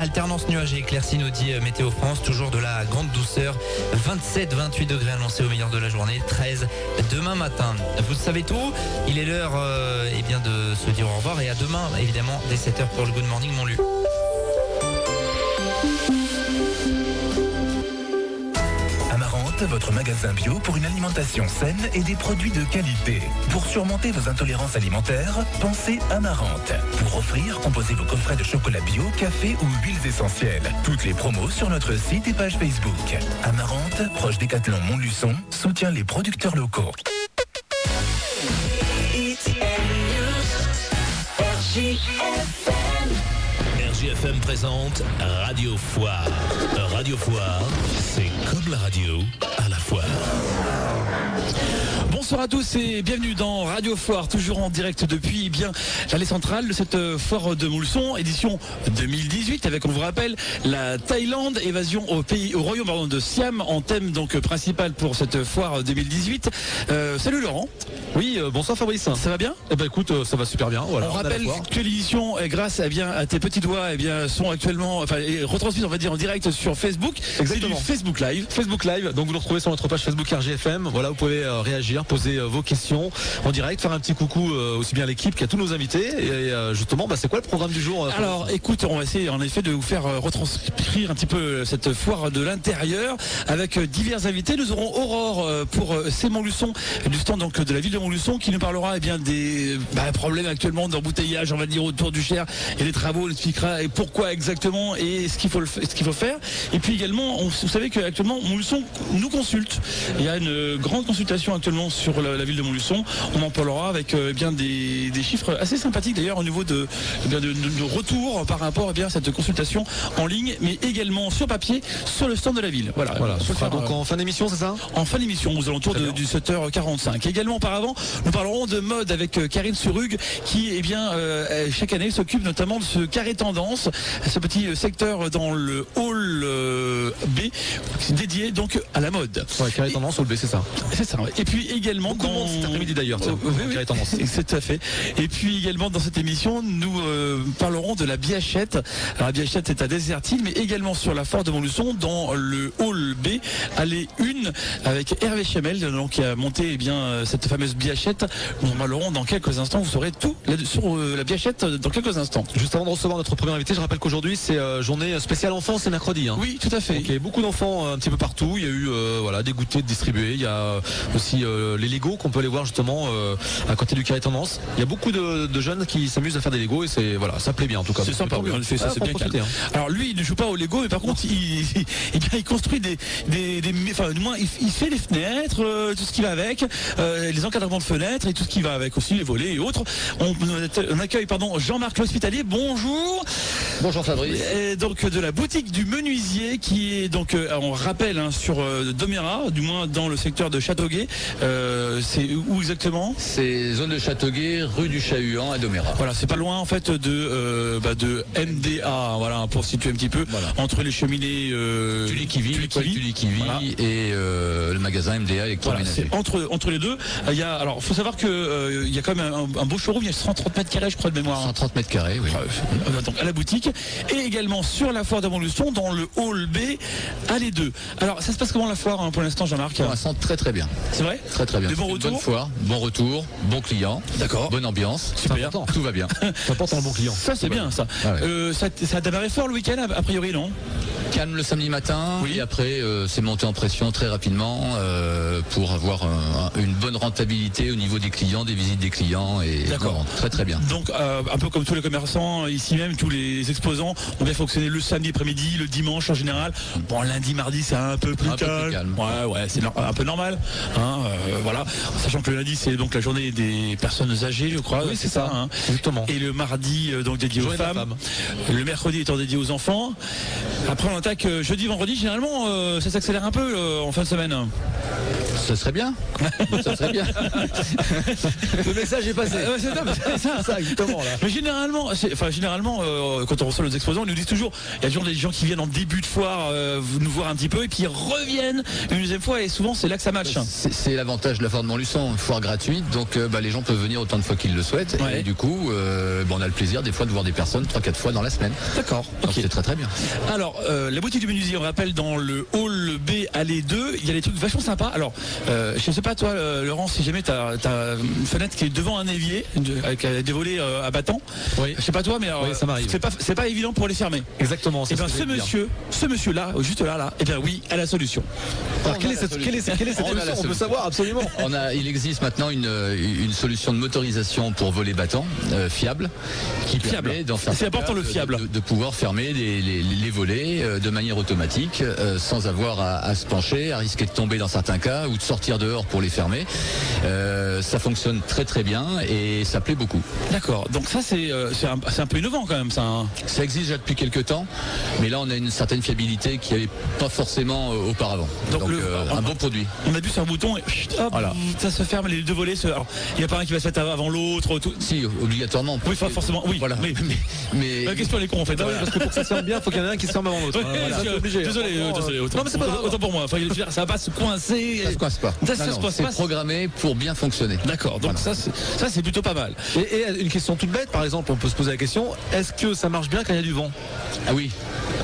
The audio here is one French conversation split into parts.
Alternance nuages et éclaircies nous dit Météo France, toujours de la grande douceur, 27-28 degrés annoncés au meilleur de la journée, 13 demain matin. Vous savez tout, il est l'heure de se dire au revoir et à demain évidemment dès 7h pour le Good Morning Montlu. Amarante, votre magasin bio pour une alimentation saine et des produits de qualité. Pour surmonter vos intolérances alimentaires, pensez Amarante. Pour offrir, composez vos coffrets de chocolat bio, café ou huiles essentielles. Toutes les promos sur notre site et page Facebook. Amarante, proche Décathlon Montluçon, soutient les producteurs locaux. RJFM présente Radio Foire. Radio Foire, c'est comme la radio à la foire. Bonsoir à tous et bienvenue dans Radio Foire, toujours en direct depuis l'allée centrale de cette foire de Montluçon, édition 2018, avec, on vous rappelle, la Thaïlande, évasion au royaume de Siam, en thème donc principal pour cette foire 2018. Salut Laurent. Oui, bonsoir Fabrice. Ça va bien? Écoute, ça va super bien. Voilà, on rappelle que l'édition, grâce à tes petits doigts, sont actuellement retransmises, on va dire, en direct sur Facebook. Exactement. C'est du Facebook Live. Facebook Live, donc vous nous retrouvez sur notre page Facebook RGFM. Voilà, vous pouvez réagir, poser vos questions en direct, faire un petit coucou aussi bien à l'équipe qu'à tous nos invités. Et justement, c'est quoi le programme du jour? Alors, écoute, on va essayer en effet de vous faire retranscrire un petit peu cette foire de l'intérieur avec divers invités. Nous aurons Aurore pour C'est Montluçon, du stand donc de la ville de Montluçon, qui nous parlera des problèmes actuellement d'embouteillage, on va dire, autour du Cher et des travaux. On expliquera et pourquoi exactement et ce qu'il faut faire. Et puis également, vous savez qu'actuellement Montluçon nous consulte. Il y a une grande consultation actuellement sur la ville de Montluçon. On en parlera avec des chiffres assez sympathiques d'ailleurs au niveau de retour par rapport à cette consultation en ligne, mais également sur papier sur le stand de la ville. Voilà. Ce sera donc en fin d'émission, c'est ça? En fin d'émission, aux alentours du 7h45. Également auparavant, nous parlerons de mode avec Karine Surug qui chaque année s'occupe notamment de ce carré tendance, ce petit secteur dans le hall B dédié donc à la mode. Ouais, carré tendance, hall B, c'est ça. C'est ça. Ouais. Et puis également cet après-midi d'ailleurs, carré tendance. C'est tout à fait. Et puis également dans cette émission, nous parlerons de la Biachette. Alors la Biachette est à Désertine, mais également sur la foire de Montluçon dans le hall B, allée 1 avec Hervé Chamel, donc qui a monté cette fameuse Biachette. Nous en parlerons dans quelques instants. Vous saurez tout sur la Biachette dans quelques instants. Juste avant de recevoir notre premier invité, je rappelle qu'aujourd'hui c'est journée spéciale enfance, c'est mercredi. Oui, tout à fait. Il y a beaucoup d'enfants un petit peu partout. Il y a eu des goûters distribués. Il y a aussi les Legos qu'on peut aller voir justement à côté du carré tendance. Il y a beaucoup de jeunes qui s'amusent à faire des Legos et ça plaît bien en tout cas. C'est sympa, en effet, ça c'est bien calme. Alors lui, il ne joue pas au Lego, mais par contre, il construit du moins, il fait les fenêtres, tout ce qui va avec, les encadrements de fenêtres et tout ce qui va avec aussi, les volets et autres. On accueille Jean-Marc L'Hospitalier. Bonjour. Bonjour Fabrice. Et donc de la boutique du menuisier qui est donc, on rappelle, sur Domérat, du moins dans le secteur de Châteauguay. C'est où exactement? C'est zone de Châteauguay, rue du Chahuan à Domérat. Voilà, c'est pas loin en fait de MDA, voilà, pour situer un petit peu, entre les cheminées Tulikivi voilà. Et le magasin MDA électroménager. Voilà, entre les deux. Alors, faut savoir que il y a quand même un beau showroom, il y a 130 mètres carrés, je crois, de mémoire. 130 mètres carrés, oui. Donc à la boutique et également sur la foire de Montluçon dans le hall B, allée 2. Alors, ça se passe comment la foire pour l'instant, Jean-Marc? Pour l'instant, très très bien. C'est vrai? Très très bien. Des bons retours? Bonne foire, bon retour, bon client. D'accord. Bonne ambiance. Super. Tout va bien. C'est important, le bon client. Ça c'est bien ça. Ah ouais. Ça a démarré fort le week-end a priori, non? Calme le samedi matin, oui. Et après c'est monté en pression très rapidement pour avoir une bonne rentabilité au niveau des clients, des visites des clients et d'accord. Très très bien. Donc un peu comme tous les commerçants ici même, tous les exposants ont bien fonctionné le samedi après-midi, le dimanche en général. Bon, lundi, mardi c'est un peu plus calme. Ouais, c'est un peu normal. Voilà, sachant que le lundi c'est donc la journée des personnes âgées, je crois. Oui, c'est ça. Exactement. Et le mardi donc dédié aux femmes. Le mercredi étant dédié aux enfants. Après on attaque jeudi, vendredi. Généralement, ça s'accélère un peu en fin de semaine. Ça serait bien. Ça serait bien. Le message est passé. C'est ça, exactement là. Mais généralement, quand on reçoit nos exposants, ils nous disent toujours, il y a toujours des gens qui viennent en début de foire nous voir un petit peu et puis ils reviennent une deuxième fois et souvent c'est là que ça match. C'est l'avantage de la foire de Montluçon, une foire gratuite, donc les gens peuvent venir autant de fois qu'ils le souhaitent. Ouais. Et du coup, on a le plaisir des fois de voir des personnes 3-4 fois dans la semaine. D'accord. Donc Ok. c'est très très bien. Alors, la boutique du menuisier, on rappelle, dans le hall B, allée 2, il y a des trucs vachement sympas. Alors, je sais pas toi, Laurent, si jamais t'as une fenêtre qui est devant un évier, avec des volets à battant. Oui. Je sais pas toi, mais Oui, ça m'arrive. c'est pas évident pour les fermer. Exactement. Et bien ce monsieur là, juste là, et bien oui, a la solution. Alors, quelle est cette solution? On veut savoir absolument. Il existe maintenant une solution de motorisation pour volets battants fiable, qui Fiable. permet, dans certains C'est important, cas, le fiable. de pouvoir fermer les volets de manière automatique, sans avoir à se pencher, à risquer de tomber dans certains cas ou de sortir dehors pour les fermer. Ça fonctionne très très bien et ça plaît beaucoup. D'accord. Donc ça c'est un peu innovant quand même ça. Hein. Ça existe déjà depuis quelques temps, mais là on a une certaine fiabilité qui n'avait pas forcément auparavant. Donc Un bon produit. On appuie sur un bouton et hop, Voilà. ça se ferme, les deux volets. Alors, il n'y a pas un qui va se mettre avant l'autre. Tout. Si, obligatoirement. Oui, forcément. Oui. Voilà. Mais la question elle est con en fait. Voilà, parce que pour que ça se ferme bien, il faut qu'il y en ait un qui se ferme avant l'autre. Ouais, Voilà, c'est obligé. désolé. Non, mais c'est pas grave. Autant pour moi. Enfin, ça va pas se coincer. Ça se coince pas. Ça se coince c'est pas. programmé pour bien fonctionner. D'accord. Donc Voilà. ça c'est plutôt pas mal. Et une question toute bête, par exemple, on peut se poser la question, est-ce que ça marche bien quand il y a du vent? Ah oui.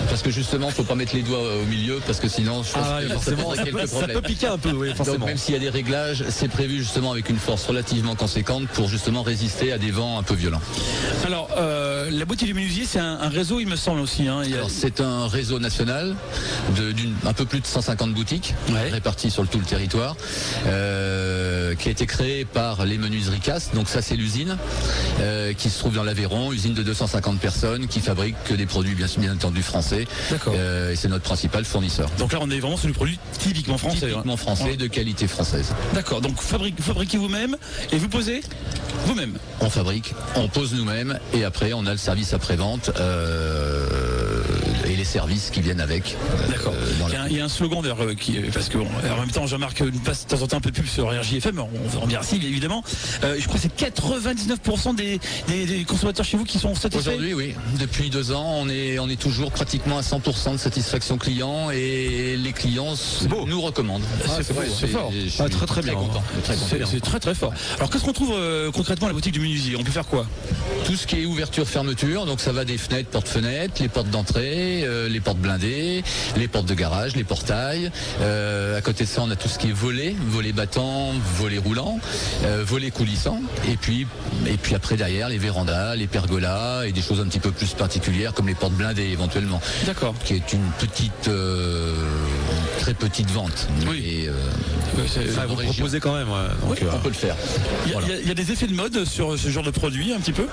Parce que justement, faut pas mettre les doigts au milieu, parce que sinon, je pense que ça forcément, poserait quelques ça problèmes. peut piquer un peu, oui, forcément. Donc même s'il y a des réglages, c'est prévu justement avec une force relativement conséquente pour justement résister à des vents un peu violents. Alors la boutique du menuisier c'est un réseau il me semble aussi. Hein. Alors, c'est un réseau national d'un peu plus de 150 boutiques réparties sur tout le territoire, qui a été créé par les menuiseries Casse. Donc ça c'est l'usine qui se trouve dans l'Aveyron, usine de 250 personnes qui fabrique que des produits bien entendu français. D'accord. Et c'est notre principal fournisseur. Donc là on est vraiment sur du produit typiquement français. Typiquement français, Ouais. de qualité française. D'accord. Donc fabriquez vous-même et vous posez vous-même. On fabrique, on pose nous-mêmes et après on a le service après-vente et les services qui viennent avec. D'accord. Il y a un slogan d'ailleurs parce que en même temps Jean-Marc nous passe de temps en temps un peu de pub sur RJFM, on en bien si évidemment. Je crois que c'est 99% des consommateurs chez vous qui sont satisfaits. Aujourd'hui, oui. Depuis 2 ans, on est toujours pratiquement à 100% de satisfaction client et les clients nous recommandent. C'est fort. Très très bien. Content, très content. C'est très très fort. Alors qu'est-ce qu'on trouve concrètement à la boutique du menuisier? On peut faire quoi? Tout ce qui est ouverture-fermeture, donc ça va des fenêtres, porte-fenêtres, les portes d'entrée, les portes blindées, les portes de garage, les portails. À côté de ça, on a tout ce qui est volet battant, volet roulant, volet coulissant. Et puis après derrière, les vérandas, les pergolas et des choses un petit peu plus particulières comme les portes blindées éventuellement. D'accord. Qui est une petite, très petite vente. Oui. Et, Vous proposez quand même. donc, on peut le faire. Il y a des effets de mode sur ce genre de produit un petit peu?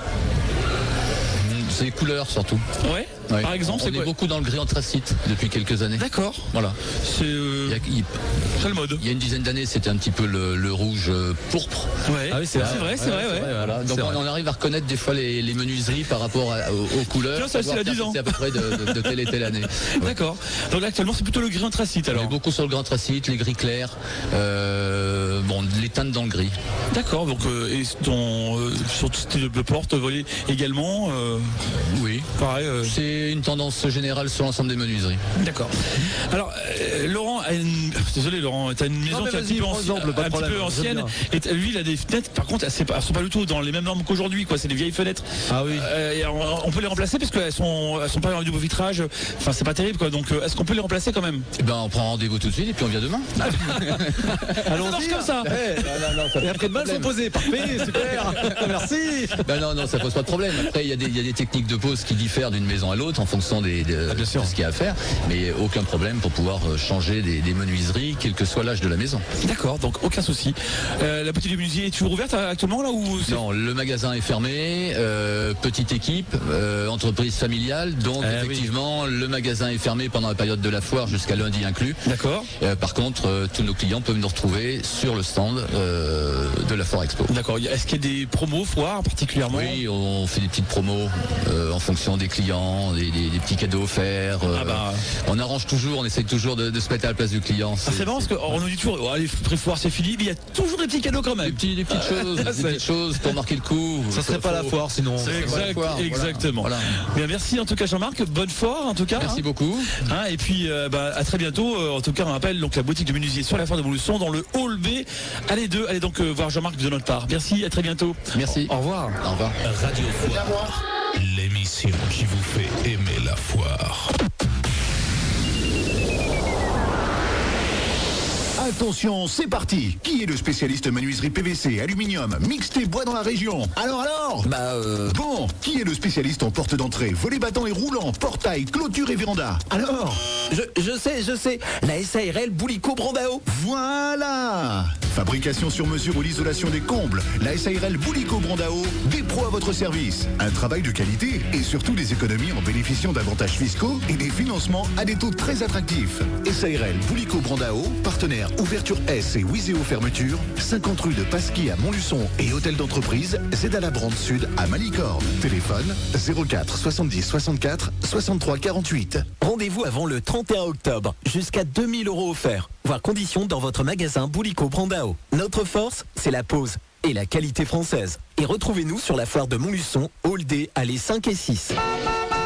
C'est les couleurs surtout. Ouais. Ouais. Par exemple, on c'est est quoi? beaucoup dans le gris anthracite depuis quelques années. D'accord. Voilà. C'est le mode. Il y a une dizaine d'années, c'était un petit peu le rouge pourpre. Ouais. Ah oui, c'est vrai. C'est vrai. Voilà. Donc on arrive à reconnaître des fois les menuiseries par rapport aux couleurs. Tiens, ça, c'est savoir il y a 10 ans. C'est à peu près de telle et telle année. Ouais. D'accord. Donc là, actuellement, c'est plutôt le gris anthracite On alors. est beaucoup sur le gris anthracite, les gris clairs, les teintes dans le gris. D'accord. Donc sur tout style de porte, volet également. Oui. Pareil. C'est une tendance générale sur l'ensemble des menuiseries. D'accord. Alors, Laurent a désolé Laurent, tu as une maison mais qui est un vas-y, petit peu, prends exemple, pas de un petit problème, peu j'aime ancienne. Et lui, il a des fenêtres, par contre, elles sont pas du tout dans les mêmes normes qu'aujourd'hui, quoi. C'est des vieilles fenêtres. Ah oui. Et on peut les remplacer parce qu'elles sont pas dans du beau vitrage. Enfin, c'est pas terrible, quoi. Donc, est-ce qu'on peut les remplacer quand même? Eh ben, on prend rendez-vous tout de suite et puis on vient demain. Ça marche comme ça. Et après demain, elles sont posées. Parfait, super. Merci. Ben non, ça pose pas de problème. Après, il y a des techniques de pose qui diffèrent d'une maison à l'autre en fonction de ce qu'il y a à faire, mais aucun problème pour pouvoir changer des menuiseries, quel que soit l'âge de la maison. D'accord, donc aucun souci. La boutique du menuisier est toujours ouverte actuellement là ou c'est... Non, le magasin est fermé, petite équipe, entreprise familiale, donc effectivement le magasin est fermé pendant la période de la foire jusqu'à lundi inclus. D'accord. Par contre, tous nos clients peuvent nous retrouver sur le le stand de la Foire Expo. D'accord. Est-ce qu'il y a des promos foires particulièrement? Oui, on fait des petites promos en fonction des clients, des petits cadeaux offerts. On arrange toujours, on essaye toujours de se mettre à la place du client. C'est marrant parce qu'on nous dit toujours, les pré-foires c'est fini, mais il y a toujours des petits cadeaux quand même. Des petites choses pour marquer le coup. Ça serait pas la foire sinon. Exactement. Voilà. Bien, merci en tout cas Jean-Marc, bonne foire en tout cas. Merci beaucoup. Et puis à très bientôt. En tout cas on rappelle donc la boutique de menuisier sur la foire de Montluçon dans le hall B. Allez donc voir Jean-Marc de notre part. Merci, à très bientôt. Merci. Au revoir. Au revoir. Radio Foire, l'émission qui vous fait aimer la foire. Attention, c'est parti. Qui est le spécialiste menuiserie PVC, aluminium, mixte et bois dans la région? Alors Bon, qui est le spécialiste en porte d'entrée, volets battants et roulants, portail, clôture et véranda? Alors Je sais, la SARL Boulico Brandao. Voilà. Fabrication sur mesure ou l'isolation des combles, la SARL Boulico Brandao, des pros à votre service. Un travail de qualité et surtout des économies en bénéficiant d'avantages fiscaux et des financements à des taux très attractifs. SARL Boulico Brandao, partenaire Ouverture S et Wiséo Fermeture, 50 rue de Pasquier à Montluçon et hôtel d'entreprise Zedala Brand Sud à Malicorne. Téléphone 04 70 64 63 48. Rendez-vous avant le 31 octobre. Jusqu'à 2000 € offerts. Voir conditions dans votre magasin Boulico Brandao. Notre force, c'est la pose et la qualité française. Et retrouvez-nous sur la foire de Montluçon, Hall D, allées 5 et 6.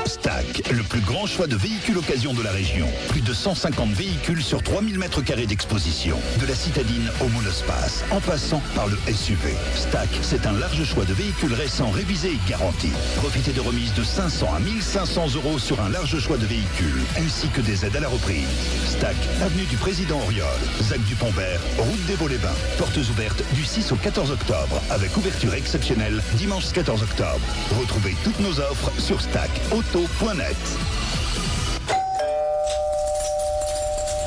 Stack, le plus grand choix de véhicules occasion de la région. Plus de 150 véhicules sur 3000 m² d'exposition. De la citadine au monospace, en passant par le SUV. Stack, c'est un large choix de véhicules récents, révisés et garantis. Profitez de remises de 500 à 1500 € sur un large choix de véhicules, ainsi que des aides à la reprise. Stack, avenue du Président Auriol, Zac du Pont-Vert, route des Vaux-les-Bains. Portes ouvertes du 6 au 14 octobre, avec ouverture exceptionnelle dimanche 14 octobre. Retrouvez toutes nos offres sur stackauto.net.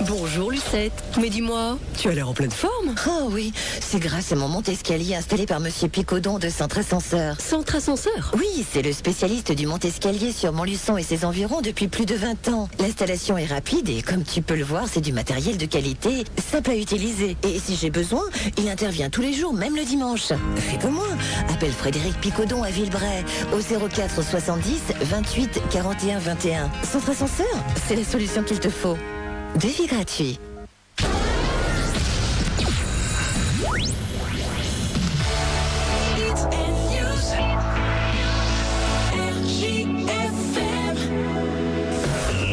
Bonjour Lucette, mais dis-moi, tu as l'air en pleine forme. Oh oui, c'est grâce à mon monte-escalier installé par Monsieur Picodon de Centre Ascenseur. Centre Ascenseur? Oui, c'est le spécialiste du monte-escalier sur Montluçon et ses environs depuis plus de 20 ans. L'installation est rapide et comme tu peux le voir, c'est du matériel de qualité, simple à utiliser. Et si j'ai besoin, il intervient tous les jours, même le dimanche. Fais comme moi, appelle Frédéric Picodon à Villebray au 04 70 28 41 21. Centre Ascenseur, c'est la solution qu'il te faut. Devis gratuit.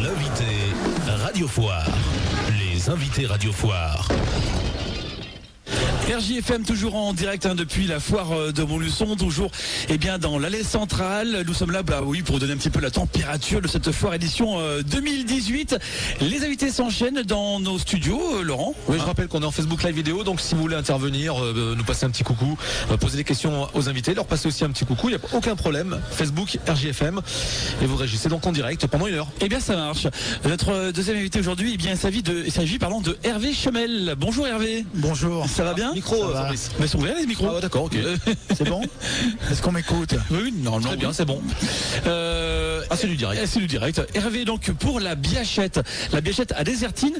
L'invité Radio Foire. Les invités Radio Foire. RJFM toujours en direct depuis la foire de Montluçon, toujours dans l'allée centrale. Nous sommes là pour vous donner un petit peu la température de cette foire édition 2018. Les invités s'enchaînent dans nos studios, Laurent. Oui, je rappelle qu'on est en Facebook Live vidéo, donc si vous voulez intervenir, nous passer un petit coucou, poser des questions aux invités, leur passer aussi un petit coucou, il n'y a aucun problème. Facebook, RJFM, et vous réagissez donc en direct pendant 1 heure. Ça marche. Notre deuxième invité aujourd'hui, il s'agit de Hervé Chemel. Bonjour Hervé. Bonjour. Ça va bien? Micro, Fabrice. Mais ils sont ouverts les micros. Ah, d'accord, ok. C'est bon? Est-ce qu'on m'écoute? Oui, normalement. Très bien, c'est bon. C'est du direct. C'est du direct. Hervé, donc pour la Biachette à Désertine,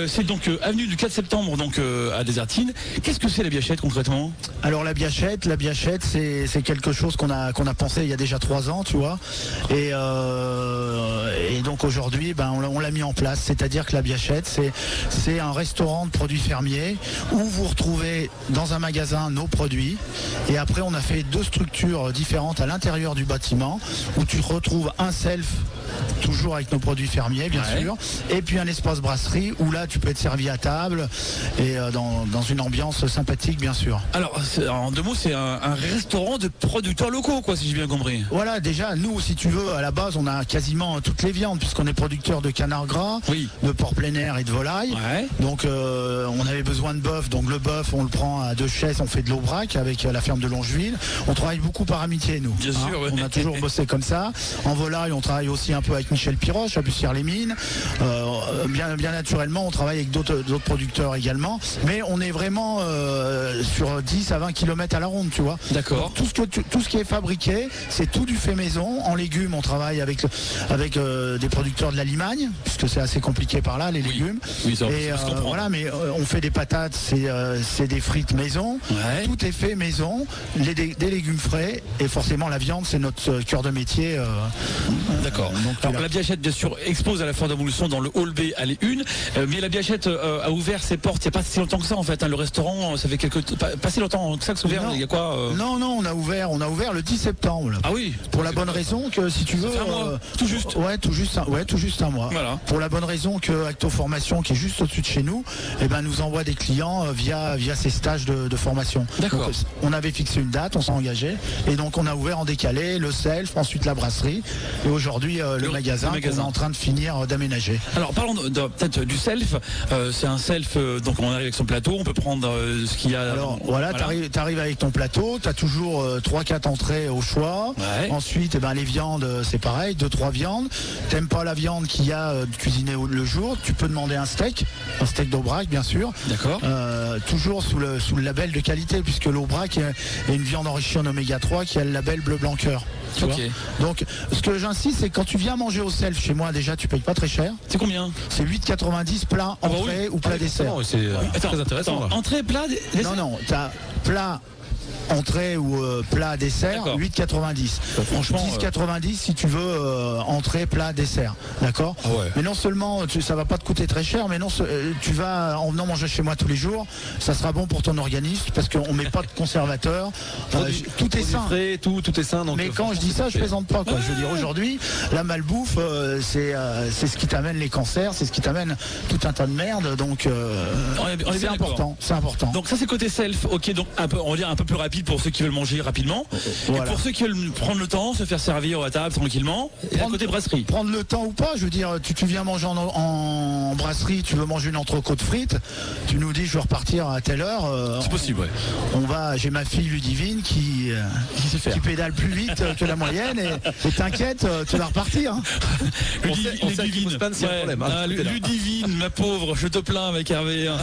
c'est donc avenue du 4 septembre donc à Désertine. Qu'est-ce que c'est la Biachette concrètement? Alors la Biachette, c'est quelque chose qu'on a pensé il y a déjà 3 ans, tu vois. Et donc aujourd'hui, on l'a mis en place. C'est-à-dire que la Biachette, c'est un restaurant de produits fermiers où vous retrouvez dans un magasin nos produits. Et après, on a fait 2 structures différentes à l'intérieur du bâtiment où tu retrouves un self, toujours avec nos produits fermiers, bien sûr, et puis un espace brasserie où là, tu peux être servi à table et dans une ambiance sympathique, bien sûr. Alors, en 2 mots, c'est un restaurant de producteurs locaux, quoi, si j'ai bien compris. Voilà, déjà, nous, si tu veux, à la base, on a quasiment toutes les viandes, puisqu'on est producteur de canard gras, de porc plein air et de volaille. Donc, on avait besoin de bœuf. Donc, le bœuf, on le prend à 2 chaises, on fait de l'aubrac avec la ferme de Longeville. On travaille beaucoup par amitié, nous. Bien sûr, On a toujours bossé comme ça. En volaille, on travaille aussi un peu avec Michel Piroche, à Bussière-les-Mines. Bien naturellement, on travaille avec d'autres producteurs également. Mais on est vraiment sur 10 à 20 km à la ronde, tu vois. D'accord. Tout ce qui est fabriqué, c'est tout du fait maison. En légumes, on travaille avec des producteurs de la Limagne, puisque c'est assez compliqué par là, les légumes. Oui, ça, et voilà, mais on fait des patates, c'est des frites maison. Ouais. Tout est fait maison, des légumes frais et forcément la viande, c'est notre cœur de métier. D'accord. Alors la Biachette, bien sûr, expose à la foire de Montluçon dans le hall B, allée 1. Mais la Biachette a ouvert ses portes il n'y a pas si longtemps que ça en fait. Le restaurant, ça fait pas si longtemps que ça que c'est ouvert. Il y a quoi Non, on a ouvert le 10 septembre. Là. Ah oui. Pour la bonne raison que si tu veux. Ça fait un mois, tout juste. Ouais, tout juste un mois. Voilà. Pour la bonne raison que Acto Formation, qui est juste au-dessus de chez nous, nous envoie des clients via ses stages de formation. D'accord. Donc, on avait fixé une date, on s'est engagé, et donc on a ouvert en décalé le self, ensuite la brasserie, et aujourd'hui le magasin qu'on est en train de finir d'aménager. Alors parlons peut-être du self. C'est un self, donc on arrive avec son plateau, on peut prendre ce qu'il y a. Alors voilà. T'arrives avec ton plateau, t'as toujours 3-4 entrées au choix. Ouais. Ensuite, les viandes, c'est pareil, 2-3 viandes. T'aimes pas la viande qu'il y a cuisinée le jour, tu peux demander un steak d'Aubrac, bien sûr. D'accord. Toujours sous le label de qualité, puisque l'Aubrac est une viande enrichie en oméga 3 qui a le label bleu blanc cœur. Ok. Donc, ce que j'insiste, c'est que quand tu viens manger au self chez moi, déjà, tu payes pas très cher. C'est combien? C'est 8,90 plat, entrée ou plat dessert. C'est très intéressant. Attends, entrée, plat, dessert. Non, t'as plat, entrée ou plat, dessert, 8,90. Franchement, 10,90 si tu veux entrée, plat, dessert. D'accord. Ah ouais. Mais non seulement ça va pas te coûter très cher, mais tu vas en venant manger chez moi tous les jours, ça sera bon pour ton organisme parce qu'on met pas de conservateur. Tout est sain. Frais, tout est sain. Donc mais quand je dis ça, je plaisante pas. Je veux dire, aujourd'hui, la malbouffe, c'est ce qui t'amène les cancers, c'est ce qui t'amène tout un tas de merde. Donc c'est important. C'est important. Donc ça c'est côté self. Ok, donc on va dire un peu plus rapide pour ceux qui veulent manger rapidement. Voilà. Et pour ceux qui veulent prendre le temps, se faire servir à table tranquillement. Et à côté brasserie. Prendre le temps ou pas, je veux dire, tu viens manger en brasserie, tu veux manger une entrecôte frite, tu nous dis je veux repartir à telle heure. C'est possible, ouais. J'ai ma fille Ludivine qui pédale plus vite que la moyenne et t'inquiète, tu vas repartir. Hein. Ludivine, ma pauvre, je te plains avec Hervé. Hein.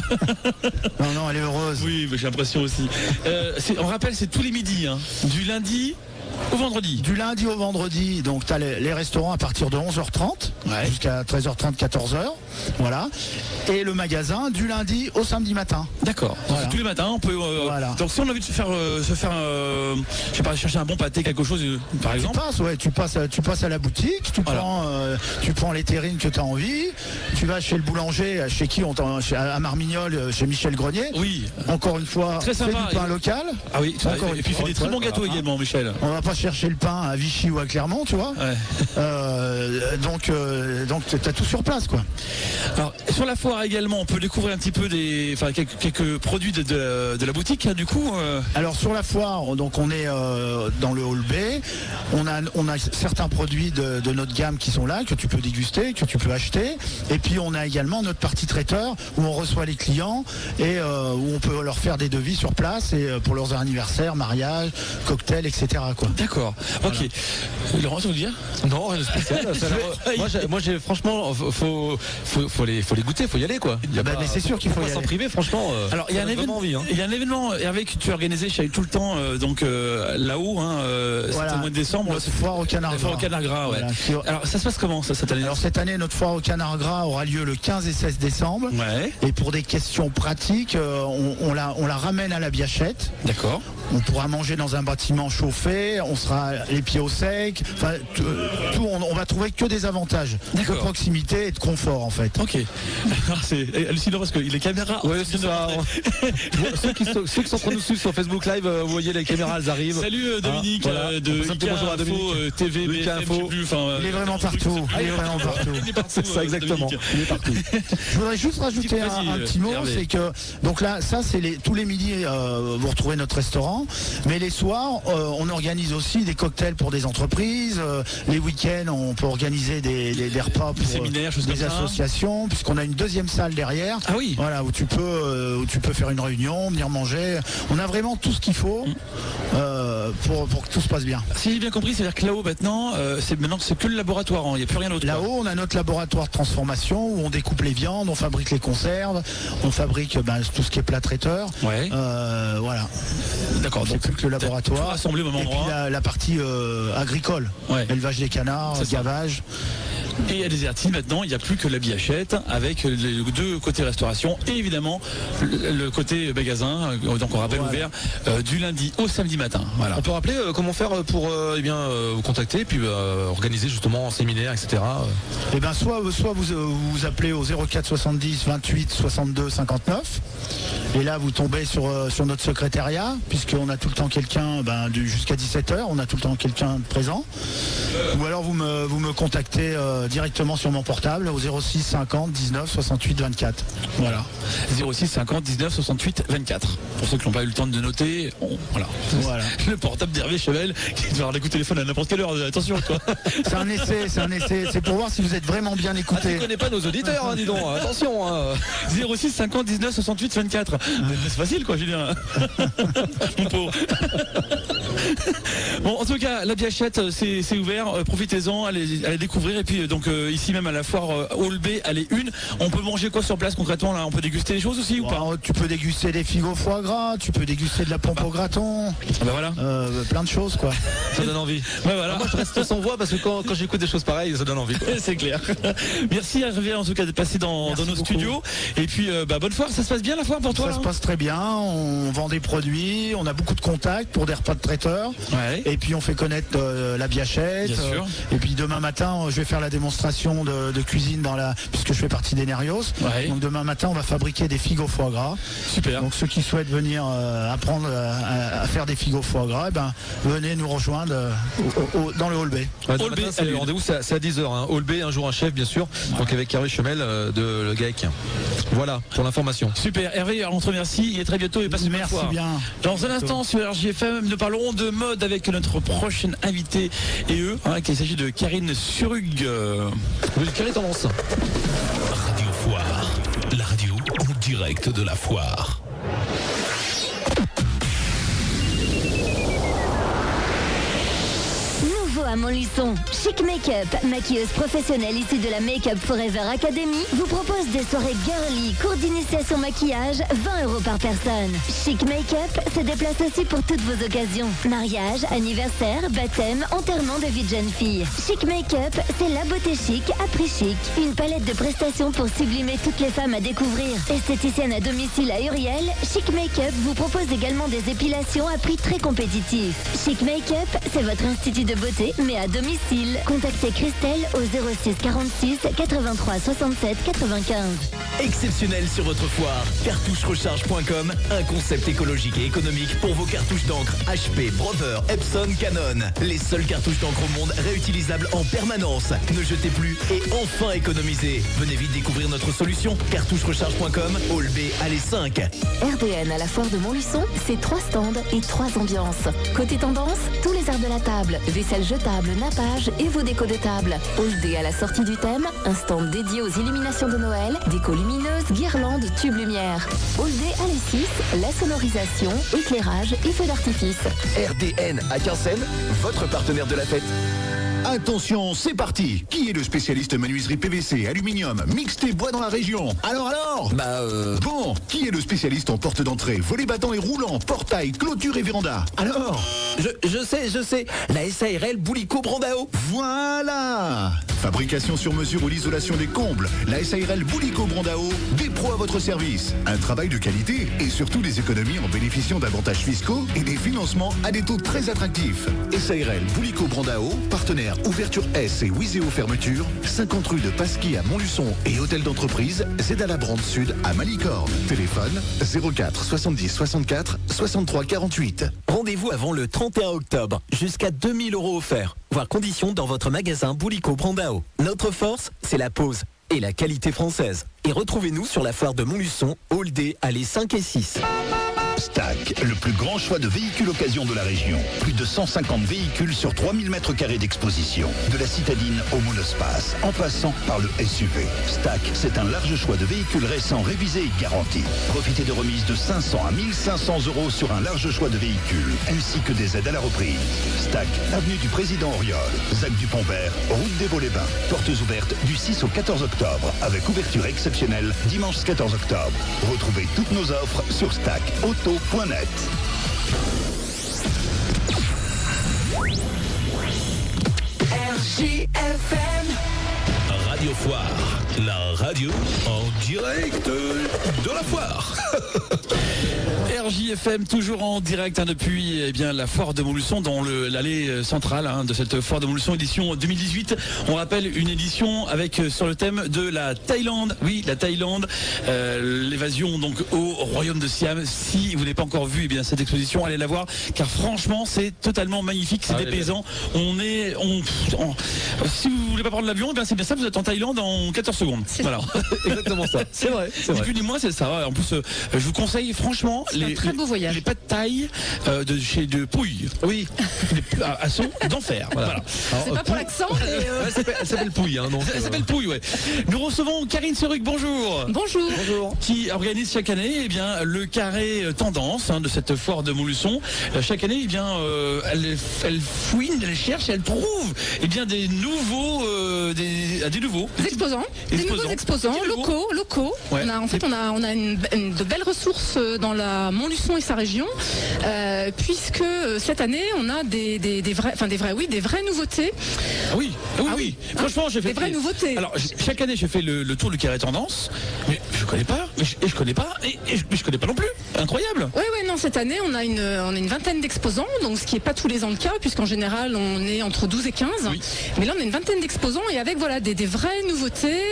Non, elle est heureuse. Oui, j'ai l'impression aussi. On rappelle, c'est tous les midis, hein, du lundi au vendredi. Du lundi au vendredi, donc tu as les restaurants à partir de 11h30 jusqu'à 13h30, 14h. Voilà. Et le magasin du lundi au samedi matin. D'accord. Voilà. Tous les matins, on peut. Voilà. Donc si on a envie de se faire je sais pas, chercher un bon pâté, quelque chose, par exemple. Tu passes à la boutique, tu prends les terrines que tu as envie, tu vas chez le boulanger, chez qui à Marmignol, chez Michel Grenier. Oui. Encore une fois, très sympa. Du pain local. Ah oui. Et puis il fait des très bons gâteaux également, Michel. On va pas chercher le pain à Vichy ou à Clermont, tu vois. Ouais. Donc tu as tout sur place, quoi. Alors sur la foire également, on peut découvrir un petit peu quelques produits de la boutique, hein, du coup. Alors sur la foire, donc on est dans le hall B. On a certains produits de notre gamme qui sont là, que tu peux déguster, que tu peux acheter. Et puis on a également notre partie traiteur où on reçoit les clients et où on peut leur faire des devis sur place et pour leurs anniversaires, mariages, cocktails, etc. quoi. D'accord. Ok. Voilà. Laurent, tu veux dire? Non, rien de spécial. Moi, j'ai franchement, faut les goûter, faut y aller, quoi. Mais c'est sûr qu'il faut y aller. S'en priver, franchement. Alors il y a un événement, Hervé, que tu as organisé tout le temps, là-haut, c'était au mois de décembre. Notre foire au canard gras. Foire au canard gras, ouais. Voilà. Alors ça se passe comment ça cette année? Alors cette année, notre foire au canard gras aura lieu le 15 et 16 décembre. Ouais. Et pour des questions pratiques, on la ramène à la Biachette. D'accord. On pourra manger dans un bâtiment chauffé, on sera les pieds au sec. Enfin, on va trouver que des avantages de proximité et de confort en fait. Ok. C'est hallucinant parce que les caméras. Ouais, c'est ça. ceux qui sont en train de nous suivre sur Facebook Live, vous voyez les caméras, elles arrivent. Salut Dominique de IK bonjour à Dominique. TV, BFM, Info. Il est vraiment partout. Il est partout. C'est ça exactement. Il est partout. Je voudrais juste rajouter un petit mot, c'est que donc là, ça c'est tous les midis, vous retrouvez notre restaurant, mais les soirs, on organise aussi des cocktails pour des entreprises. Les week-ends, on peut organiser des repas pour séminaires, des associations, puisqu'on a une deuxième salle derrière. Ah oui. Voilà, où tu peux faire une réunion, venir manger. On a vraiment tout ce qu'il faut pour que tout se passe bien. Si j'ai bien compris, c'est-à-dire que là-haut maintenant, c'est que le laboratoire, il n'y a plus rien d'autre. Là-haut, on a notre laboratoire de transformation où on découpe les viandes, on fabrique les conserves, on fabrique tout ce qui est plat traiteur. Ouais. Voilà. D'accord. C'est plus que le laboratoire. Rassemblé au même endroit. Et puis la partie agricole, élevage des canards, gavage. Et à Désertine, maintenant, il n'y a plus que la Biachette avec les deux côtés restauration et évidemment le côté magasin. Donc on rappelle ouvert du lundi au samedi matin. Voilà. On peut rappeler comment faire pour vous contacter et puis organiser justement un séminaire, etc. Eh bien, soit vous appelez au 04 70 28 62 59 et là vous tombez sur notre secrétariat puisqu'on a tout le temps quelqu'un jusqu'à 17h, on a tout le temps quelqu'un présent. Ou alors vous me contactez directement sur mon portable au 06 50 19 68 24. Voilà. 06 50 19 68 24. Pour ceux qui n'ont pas eu le temps de noter, voilà. Le portable d'Hervé Chevel qui va avoir des coups de téléphone à n'importe quelle heure. Attention, toi. C'est un essai. C'est pour voir si vous êtes vraiment bien écouté. Tu connais pas nos auditeurs, hein, dis donc. Attention. 06 50 19 68 24. C'est facile, quoi, Julien. Mon pauvre. Bon, en tout cas, la Biachette, c'est ouvert. Profitez-en, allez découvrir. Et puis, donc, ici même à la foire Hall B, allez une. On peut manger quoi sur place concrètement là? On peut déguster des choses aussi ou pas? Tu peux déguster des figos foie gras, tu peux déguster de la pompe au graton. Voilà. Plein de choses, quoi. Ça donne envie. Voilà. Moi, je reste sans voix parce que quand j'écoute des choses pareilles, ça donne envie. C'est clair. Merci Hervé en tout cas d'être passé dans nos studios. Et puis, bonne foire. Ça se passe bien la foire pour toi? Ça se passe très bien. On vend des produits, on a beaucoup de contacts pour des repas de traiteurs. Ouais. Et puis on fait connaître la Biachette. Bien sûr. Et puis demain matin, je vais faire la démonstration de cuisine puisque je fais partie des Nerios. Ouais. Donc demain matin, on va fabriquer des figos foie gras. Super. Donc ceux qui souhaitent venir apprendre à faire des figos foie gras, venez nous rejoindre dans le Hall B. Hall B, le rendez-vous c'est à 10h. Hein. Hall B, un jour un chef, bien sûr. Donc avec Hervé Chemel de Le GAEC. Voilà pour l'information. Super. Hervé, on te remercie et à très bientôt et passe une bonne Merci foire. bien. Dans un instant sur RJFM, nous parlerons de mode avec notre prochaine invitée et qu'il s'agit de Karine Surug. Karine Tendance. Radio Foire, la radio en direct de la foire. Nouveau à Montluçon, Chic Makeup, maquilleuse professionnelle issue de la Make Up Forever Academy, vous propose des soirées girly, cours d'initiation maquillage, 20 € par personne. Chic Makeup se déplace aussi pour toutes vos occasions. Mariage, anniversaire, baptême, enterrement de vie de jeune fille. Chic Makeup, c'est la beauté chic à prix chic. Une palette de prestations pour sublimer toutes les femmes à découvrir. Esthéticienne à domicile à Uriel, Chic Makeup vous propose également des épilations à prix très compétitif. Chic Makeup, c'est votre institut de beauté, mais à domicile. Contactez Christelle au 06 46 83 67 95. Exceptionnel sur votre foire. Cartoucherecharge.com, un concept écologique et économique pour vos cartouches d'encre HP, Brother, Epson, Canon. Les seules cartouches d'encre au monde réutilisables en permanence. Ne jetez plus et enfin économisez. Venez vite découvrir notre solution. Cartoucherecharge.com, Hall B, allez 5. RDN à la foire de Montluçon, c'est 3 stands et 3 ambiances. Côté tendance, tous les arts de la table, vaisselle jetable, nappage et vos décos de table. Hall D à la sortie du thème, un stand dédié aux illuminations de Noël, déco lumineuse, guirlandes, tubes lumière. Hall D à l'E6, la sonorisation, éclairage et feux d'artifice. RDN à Quinssaines, votre partenaire de la fête. Attention, c'est parti. Qui est le spécialiste menuiserie PVC, aluminium, mixte bois dans la région? Alors Bon, qui est le spécialiste en porte d'entrée, volets battants et roulants, portail, clôture et véranda? Alors Je sais, la SARL Boulico Brandao. Voilà. Fabrication sur mesure ou l'isolation des combles, la SARL Boulico Brandao, des pros à votre service. Un travail de qualité et surtout des économies en bénéficiant d'avantages fiscaux et des financements à des taux très attractifs. SARL Boulico Brandao, partenaire Ouverture S et Wiséo Fermeture, 50 rue de Pasquier à Montluçon et hôtel d'entreprise Zedala Brand Sud à Malicorne. Téléphone 04 70 64 63 48. Rendez-vous avant le 31 octobre. Jusqu'à 2000 € offerts. Voir conditions dans votre magasin Boulico Brandao. Notre force, c'est la pose et la qualité française. Et retrouvez-nous sur la foire de Montluçon, Hall D, allées 5 et 6. Stack, le plus grand choix de véhicules occasion de la région. Plus de 150 véhicules sur 3000 m² d'exposition. De la citadine au monospace, en passant par le SUV. Stack, c'est un large choix de véhicules récents, révisés et garantis. Profitez de remises de 500 à 1500 € sur un large choix de véhicules, ainsi que des aides à la reprise. Stack, avenue du Président Auriol, Zac du Pont-Vert, route des Vaux-les-Bains. Portes ouvertes du 6 au 14 octobre, avec ouverture exceptionnelle dimanche 14 octobre. Retrouvez toutes nos offres sur stackauto.net. RJFM Radio Foire, la radio en direct de la foire. RJFM toujours en direct depuis la foire de Montluçon dans l'allée centrale de cette foire de Montluçon édition 2018. On rappelle une édition avec sur le thème de la Thaïlande. Oui, la Thaïlande, l'évasion donc au royaume de Siam. Si vous n'avez pas encore vu cette exposition, allez la voir car franchement c'est totalement magnifique, c'est dépaysant. Si vous voulez pas prendre l'avion, c'est bien ça, vous êtes en Thaïlande en 14 secondes. Voilà. Exactement ça. C'est vrai. Ni plus ni moins, c'est ça. En plus, je vous conseille franchement un très beau voyage. Les pâtes thaï de Pouille. Oui. À son d'enfer. Voilà. C'est pas pour l'accent, mais. Elle s'appelle Pouille. Elle s'appelle Pouille, ouais. Nous recevons Karine Seruc, bonjour. Bonjour. Qui organise chaque année le carré tendance de cette foire de Montluçon. Chaque année, elle fouine, elle cherche, elle trouve des nouveaux exposants locaux. Ouais. On a de belles ressources dans la Montluçon et sa région, puisque cette année on a des vraies nouveautés. Oui. Franchement, j'ai fait des vraies nouveautés. Alors chaque année, j'ai fait le tour du carré tendance, mais je connais pas, et je connais pas non plus. Incroyable. Oui, non. Cette année, on a une vingtaine d'exposants, donc ce qui est pas tous les ans le cas, puisqu'en général on est entre 12 et 15. Oui. Mais là, on a une vingtaine d'exposants et avec des vraies nouveautés,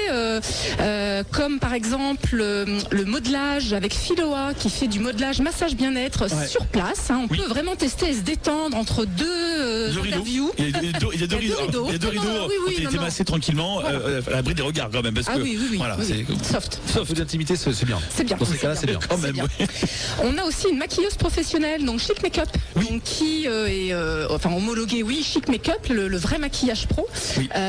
comme par exemple le modelage avec Philoa qui fait du modelage massage bien-être sur place. On peut vraiment tester et se détendre entre deux interviews. Il y a deux rideaux. Il était massé tranquillement à l'abri des regards quand même. Parce que, voilà, c'est soft d'intimité, c'est bien. C'est bien. Dans ces cas-là, c'est bien. Quand même. On a aussi une maquilleuse professionnelle, donc Chic Makeup, donc qui est homologuée, Chic Makeup, le vrai maquillage pro.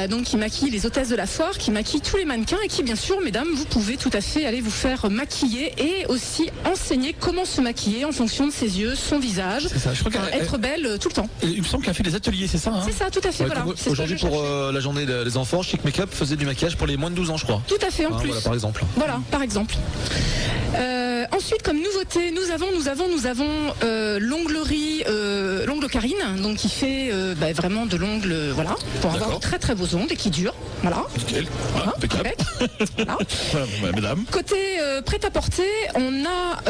Donc qui maquille les hôtesses de la foire, qui maquille tous les mannequins et qui, bien sûr, mesdames, vous pouvez tout à fait aller vous faire maquiller et aussi enseigner comment se maquiller en fonction de ses yeux, son visage. C'est ça. Je crois être belle tout le temps. Il me semble qu'elle fait des ateliers, c'est ça. C'est ça, tout à fait. Voilà. Aujourd'hui, pour la journée des enfants, Chic Makeup faisait du maquillage pour les moins de 12 ans, je crois. Tout à fait, en plus. Voilà, par exemple. Ensuite, comme nouveauté, nous avons l'onglerie, l'ongle Karine, donc qui fait vraiment de l'ongle, pour avoir de très très beaux ongles et qui durent. Voilà. Nickel. Impeccable. Voilà, mesdames. Côté prêt-à-porter, on a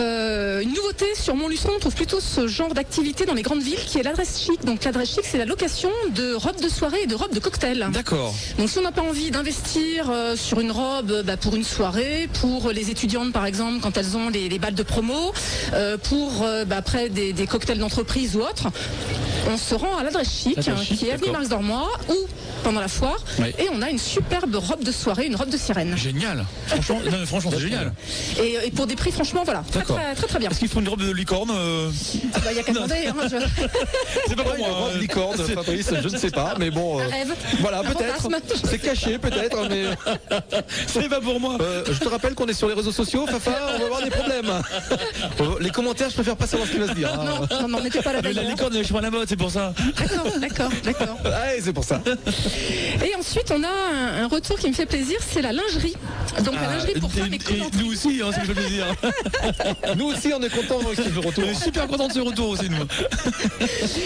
une nouveauté sur Montluçon. On trouve plutôt ce genre d'activité dans les grandes villes qui est l'adresse chic. Donc l'adresse chic, c'est la location de robes de soirée et de robes de cocktail. D'accord. Donc si on n'a pas envie d'investir sur une robe pour une soirée, pour les étudiantes par exemple quand elles ont les balles de promo, pour après des cocktails d'entreprise ou autres, on se rend à l'adresse chic, qui est avenue Max Dormois ou pendant la foire, et on a une superbe robe de soirée, une robe de sirène. Génial. Franchement, c'est génial. Et pour des prix, franchement, très bien. Est-ce qu'il faut une robe de licorne Il y a qu'à demander. C'est pas pour moi. Robe de licorne, Fabrice, je ne sais pas, mais bon. Un rêve. Voilà, peut-être. C'est caché, peut-être, mais. C'est pas pour moi. Je te rappelle qu'on est sur les réseaux sociaux, Fafa, on va avoir des problèmes. Les commentaires, je préfère pas savoir ce qu'il va se dire. Non, on n'était pas là. La licorne est pas la mode, c'est pour ça. D'accord. C'est pour ça. Et ensuite, on a un retour qui me fait plaisir, c'est la lingerie. Donc la lingerie pour femmes et nous aussi, ça me fait plaisir. Nous aussi, on est contents de ce retour. On est super contents de ce retour aussi, nous.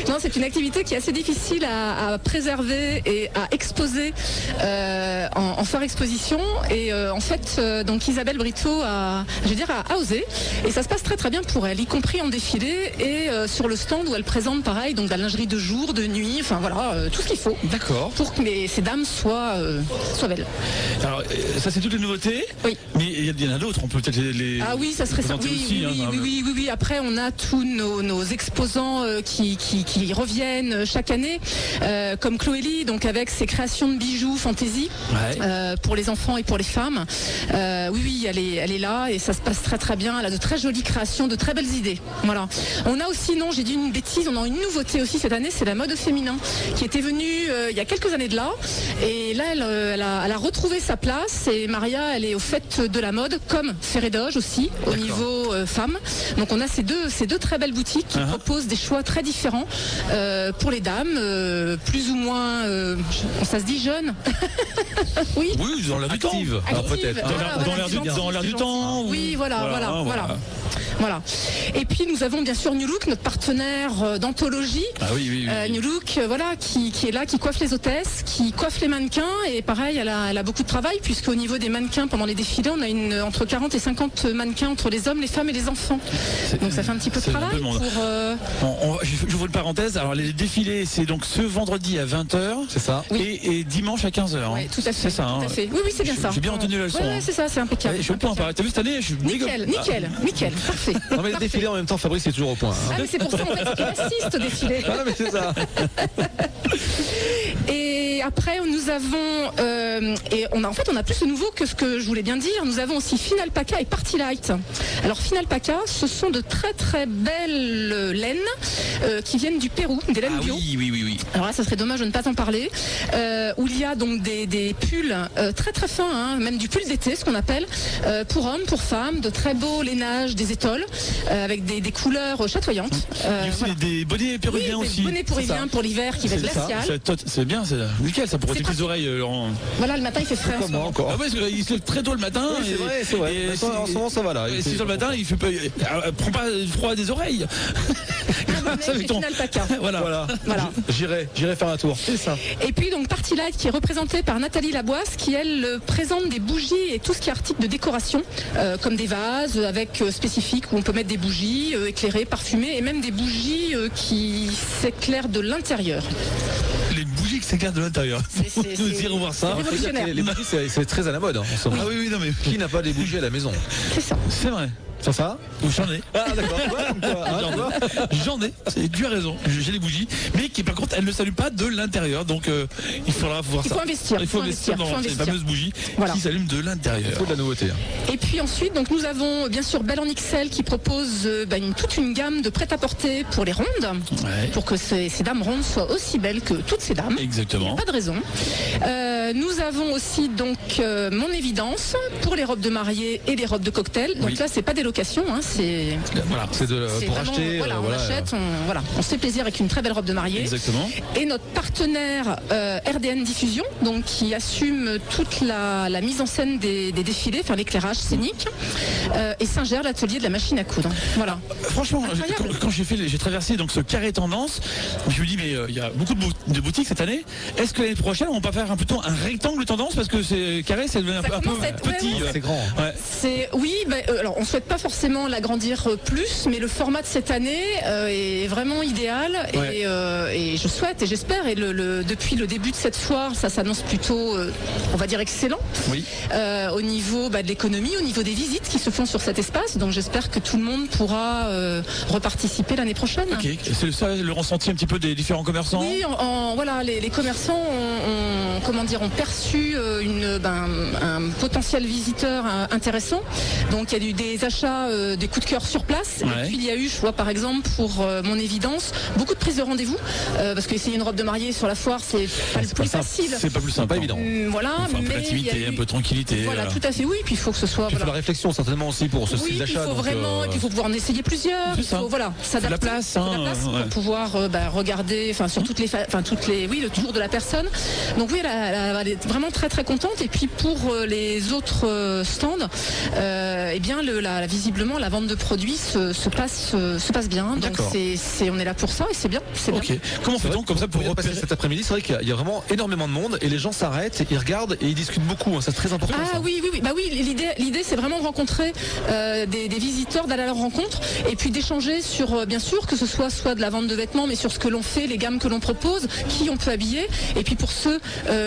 Non, c'est une activité qui est assez difficile à préserver et à exposer en foire exposition. Et en fait, donc Isabelle Brito a osé. Et ça se passe très très bien pour elle, y compris en défilé et sur le stand où elle présente pareil, donc de la lingerie de jour, de nuit, tout ce qu'il faut. D'accord. Pour que ces dames soient belles. Alors, ça c'est toutes les nouveautés. Oui. Mais il y en a d'autres, on peut peut-être les. Ah oui, ça serait ça. Oui. Après, on a tous nos exposants qui reviennent chaque année, comme Chloélie, donc avec ses créations de bijoux fantaisie pour les enfants et pour les femmes. Oui, elle est là et ça se passe très très bien. Elle a de très jolies créations, de très belles idées. Voilà. On a aussi, j'ai dit une bêtise, on a une nouveauté aussi cette année, c'est la mode au féminin qui était venue il y a quelques années de là. Et là, elle a retrouvé sa place. Et Maria, elle est au fait de la mode, comme Ferredoge aussi, au niveau femmes. Donc on a ces deux très belles boutiques qui proposent des choix très différents pour les dames, plus ou moins, ça se dit jeunes. Oui, dans l'air du temps. Peut-être. Dans l'air du temps. Oui, voilà. Et puis nous avons bien sûr New Look, notre partenaire d'anthologie. Oui. New Look, qui est là, qui coiffe les hôtesses Laboisse qui coiffe les mannequins et pareil, elle a beaucoup de travail puisqu'au niveau des mannequins pendant les défilés, on a entre 40 et 50 mannequins entre les hommes, les femmes et les enfants. Donc ça fait un petit peu de travail pour... J'ouvre une parenthèse. Alors les défilés, c'est donc ce vendredi à 20h, c'est ça, et dimanche à 15h. Oui, tout à fait. C'est ça. Tout à fait. Oui, c'est bien ça. J'ai bien retenu la leçon. Oui, c'est ça, c'est impeccable. Je suis au point. T'as vu cette année, je suis nickel, parfait. Non mais les défilés en même temps, Fabrice est toujours au point. Ah mais c'est pour ça en fait qu'il assiste au défilé. Ah mais c'est ça. Et après nous avons on a plus de nouveau que ce que je voulais bien dire. Nous avons aussi Final Paca et Party Light. Alors Final Paca, ce sont de très très belles laines qui viennent du Pérou, des laines bio. Oui. Alors là, ça serait dommage de ne pas en parler. Où il y a donc des pulls très très fins, hein, même du pull d'été, ce qu'on appelle, pour hommes, pour femmes, de très beaux lainages, des étoles, avec des couleurs chatoyantes. Il y a aussi des bonnets péruviens aussi. Des bonnets péruviens pour l'hiver qui va être glacial. C'est bien, c'est nickel, ça protège les oreilles. Voilà, le matin il fait frais. Comment encore? Ah ouais, parce qu'il se lève très tôt le matin. Oui, c'est vrai. Et en ce moment, ça va là. Et 6h le matin, il fait pas. Prends pas froid des oreilles. C'est Final Paca. Voilà. J'irai faire un tour. C'est ça. Et puis donc Party Light qui est représentée par Nathalie Laboisse qui elle présente des bougies et tout ce qui est article de décoration comme des vases avec spécifiques où on peut mettre des bougies éclairées, parfumées et même des bougies qui s'éclairent de l'intérieur. Les bougies qui s'éclairent de l'intérieur. Nous irons voir ça. Les bougies c'est très à la mode en ce moment. Ah oui, non mais qui n'a pas des bougies à la maison? C'est ça. C'est vrai. Ça J'en ai. Ah d'accord. J'en ai. Tu as raison. J'ai les bougies, mais qui par contre elles ne s'allument pas de l'intérieur. Donc il faudra voir ça. Il faut investir dans ces fameuses bougies qui s'allument de l'intérieur. Il faut de la nouveauté. Et puis ensuite, donc nous avons bien sûr Belle en XL qui propose toute une gamme de prêt-à-porter pour les rondes, pour que ces dames rondes soient aussi belles que toutes ces dames. Exactement. Pas de raison. Nous avons aussi donc Mon Évidence pour les robes de mariée et les robes de cocktail. Donc là, c'est pas des locations, hein, c'est pour vraiment, acheter. on achète, on se fait plaisir avec une très belle robe de mariée. Exactement. Et notre partenaire RDN Diffusion, donc qui assume toute la mise en scène des défilés, enfin l'éclairage scénique, et Singer, l'atelier de la machine à coudre. Voilà. Franchement, quand j'ai traversé donc ce carré tendance, je me dis mais il y a beaucoup de boutiques cette année. Est-ce que l'année prochaine on va pas faire plutôt un rectangle tendance parce que c'est carré, ça devient un peu petit. C'est grand. Alors on souhaite pas forcément l'agrandir plus, mais le format de cette année est vraiment idéal et je souhaite et j'espère et depuis le début de cette foire, ça s'annonce plutôt, on va dire excellent. Oui. Au niveau de l'économie, au niveau des visites qui se font sur cet espace, donc j'espère que tout le monde pourra reparticiper l'année prochaine. Ok. C'est ça le ressenti un petit peu des différents commerçants. Oui, les commerçants ont perçu un potentiel visiteur intéressant. Donc il y a eu des achats, des coups de cœur sur place. Et puis il y a eu, je vois par exemple pour Mon Évidence, beaucoup de prises de rendez-vous parce qu'essayer une robe de mariée sur la foire, c'est pas le plus facile. C'est pas plus simple, pas évident. Voilà, un peu d'activité, un peu de tranquillité. Voilà, tout à fait. Oui, puis il faut que ce soit. Il faut la réflexion certainement aussi pour ce style d'achat. Il faut vraiment, et puis il faut pouvoir en essayer plusieurs. Il faut s'adapter. La place, pour pouvoir regarder, sur toutes les, le tour de la personne. Donc oui, elle est vraiment très très contente. Et puis pour les autres stands, visiblement la vente de produits se passe bien. Donc on est là pour ça et c'est bien. Ok. Comment fait-on comme ça pour passer cet après-midi? C'est vrai qu'il y a vraiment énormément de monde et les gens s'arrêtent, ils regardent et ils discutent beaucoup. C'est très important. Ah oui. L'idée c'est vraiment de rencontrer des visiteurs, d'aller à leur rencontre et puis d'échanger sur, bien sûr, que ce soit de la vente de vêtements, mais sur ce que l'on fait, les gammes que l'on propose, qui on peut habiller. Et puis pour ceux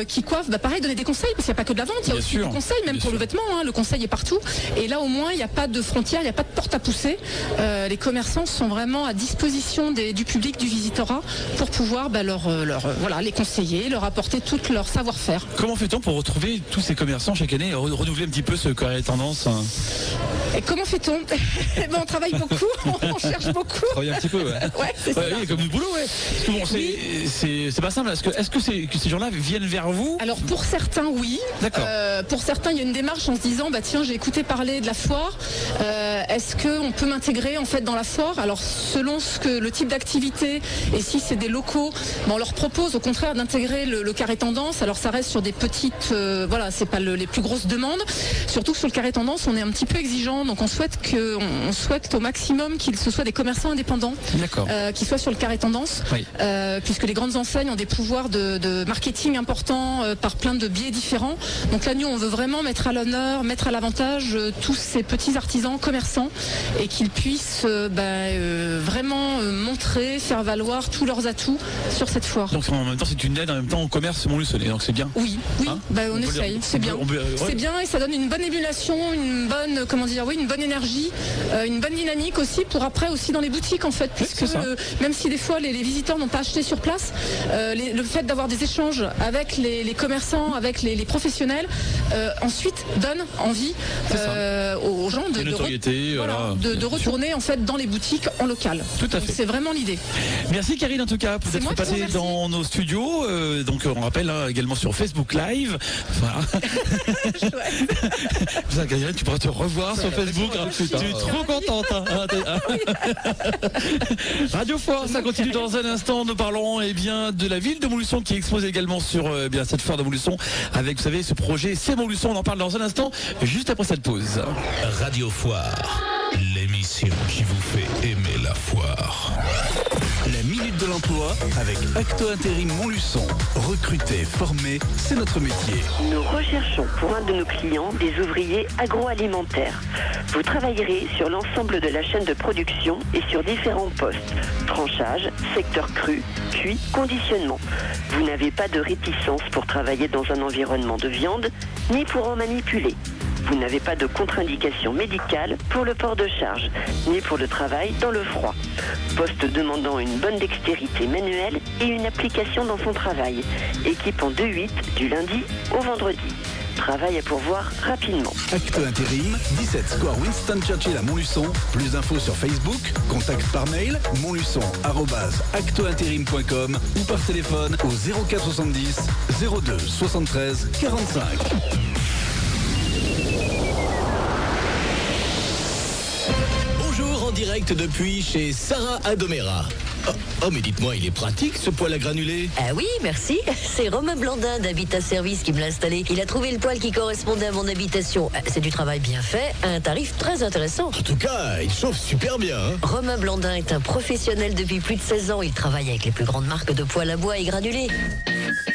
qui coiffent, pareil, donner des conseils, parce qu'il n'y a pas que de la vente, il y a aussi des conseils, même pour le vêtement, le conseil est partout. Et là au moins, il n'y a pas de frontières, il n'y a pas de porte à pousser. Les commerçants sont vraiment à disposition du public, du visitorat, pour pouvoir les conseiller, leur apporter tout leur savoir-faire. Comment fait-on pour retrouver tous ces commerçants chaque année et renouveler un petit peu ce carré tendance? Et comment fait-on? On travaille beaucoup, on cherche beaucoup. Travaille un petit peu, c'est comme du boulot, Parce que c'est pas simple. Est-ce que ces gens-là viennent vers vous? Alors pour certains, oui. D'accord. Pour certains, il y a une démarche en se disant, tiens, j'ai écouté parler de la foire. Est-ce qu'on peut m'intégrer en fait dans la foire? Alors selon le type d'activité et si c'est des locaux, on leur propose au contraire d'intégrer le carré tendance. Alors ça reste sur des petites, c'est pas les plus grosses demandes. Surtout que sur le carré tendance, on est un petit peu exigeant indépendants. Donc on souhaite au maximum qu'ils ce soient des commerçants indépendants, qui soient sur le carré tendance, puisque les grandes enseignes ont des pouvoirs de marketing importants par plein de biais différents. Donc là, nous, on veut vraiment mettre à l'honneur, mettre à l'avantage tous ces petits artisans, commerçants, et qu'ils puissent vraiment montrer, faire valoir tous leurs atouts sur cette foire. Donc en même temps, c'est une aide en même temps au commerce montluçonnais, donc c'est bien. Oui, on essaye, c'est bien. C'est bien et ça donne une bonne émulation, une bonne énergie, une bonne dynamique aussi pour après aussi dans les boutiques en fait, puisque même si des fois les visiteurs n'ont pas acheté sur place, le fait d'avoir des échanges avec les commerçants, avec les professionnels, ensuite donne envie aux gens de retourner en fait dans les boutiques en local. Tout à fait. C'est vraiment l'idée. Merci Karine en tout cas pour être passée dans nos studios. Donc on rappelle également sur Facebook Live. Voilà. Karine, tu pourras te revoir sur Facebook. Tu es trop contente. Radio Foire, ça continue dans un instant. Nous parlons de la ville de Montluçon qui expose également sur cette foire de Montluçon avec, vous savez, ce projet C'est Montluçon. On en parle dans un instant, juste après cette pause. Radio Foire, l'émission qui vous fait aimer la foire. La minute de l'emploi avec Acto Intérim Montluçon. Recruter, former, c'est notre métier. Nous recherchons pour un de nos clients des ouvriers agroalimentaires. Vous travaillerez sur l'ensemble de la chaîne de production et sur différents postes. Tranchage, secteur cru, cuit, conditionnement. Vous n'avez pas de réticence pour travailler dans un environnement de viande, ni pour en manipuler. Vous n'avez pas de contre-indication médicale pour le port de charge, ni pour le travail dans le froid. Poste demandant une bonne dextérité manuelle et une application dans son travail. Équipe en 2-8 du lundi au vendredi. Travail à pourvoir rapidement. Acte Intérim, 17 Square Winston Churchill à Montluçon. Plus d'infos sur Facebook, contact par mail, montluçon@actointérim.com ou par téléphone au 04 70 02 73 45. En direct depuis chez Sarah Adomera. Oh mais dites-moi, il est pratique ce poêle à granulés. Ah oui, merci. C'est Romain Blandin d'Habitat Service qui me l'a installé. Il a trouvé le poêle qui correspondait à mon habitation. C'est du travail bien fait, à un tarif très intéressant. En tout cas, il chauffe super bien. Romain Blandin est un professionnel depuis plus de 16 ans. Il travaille avec les plus grandes marques de poêles à bois et granulés.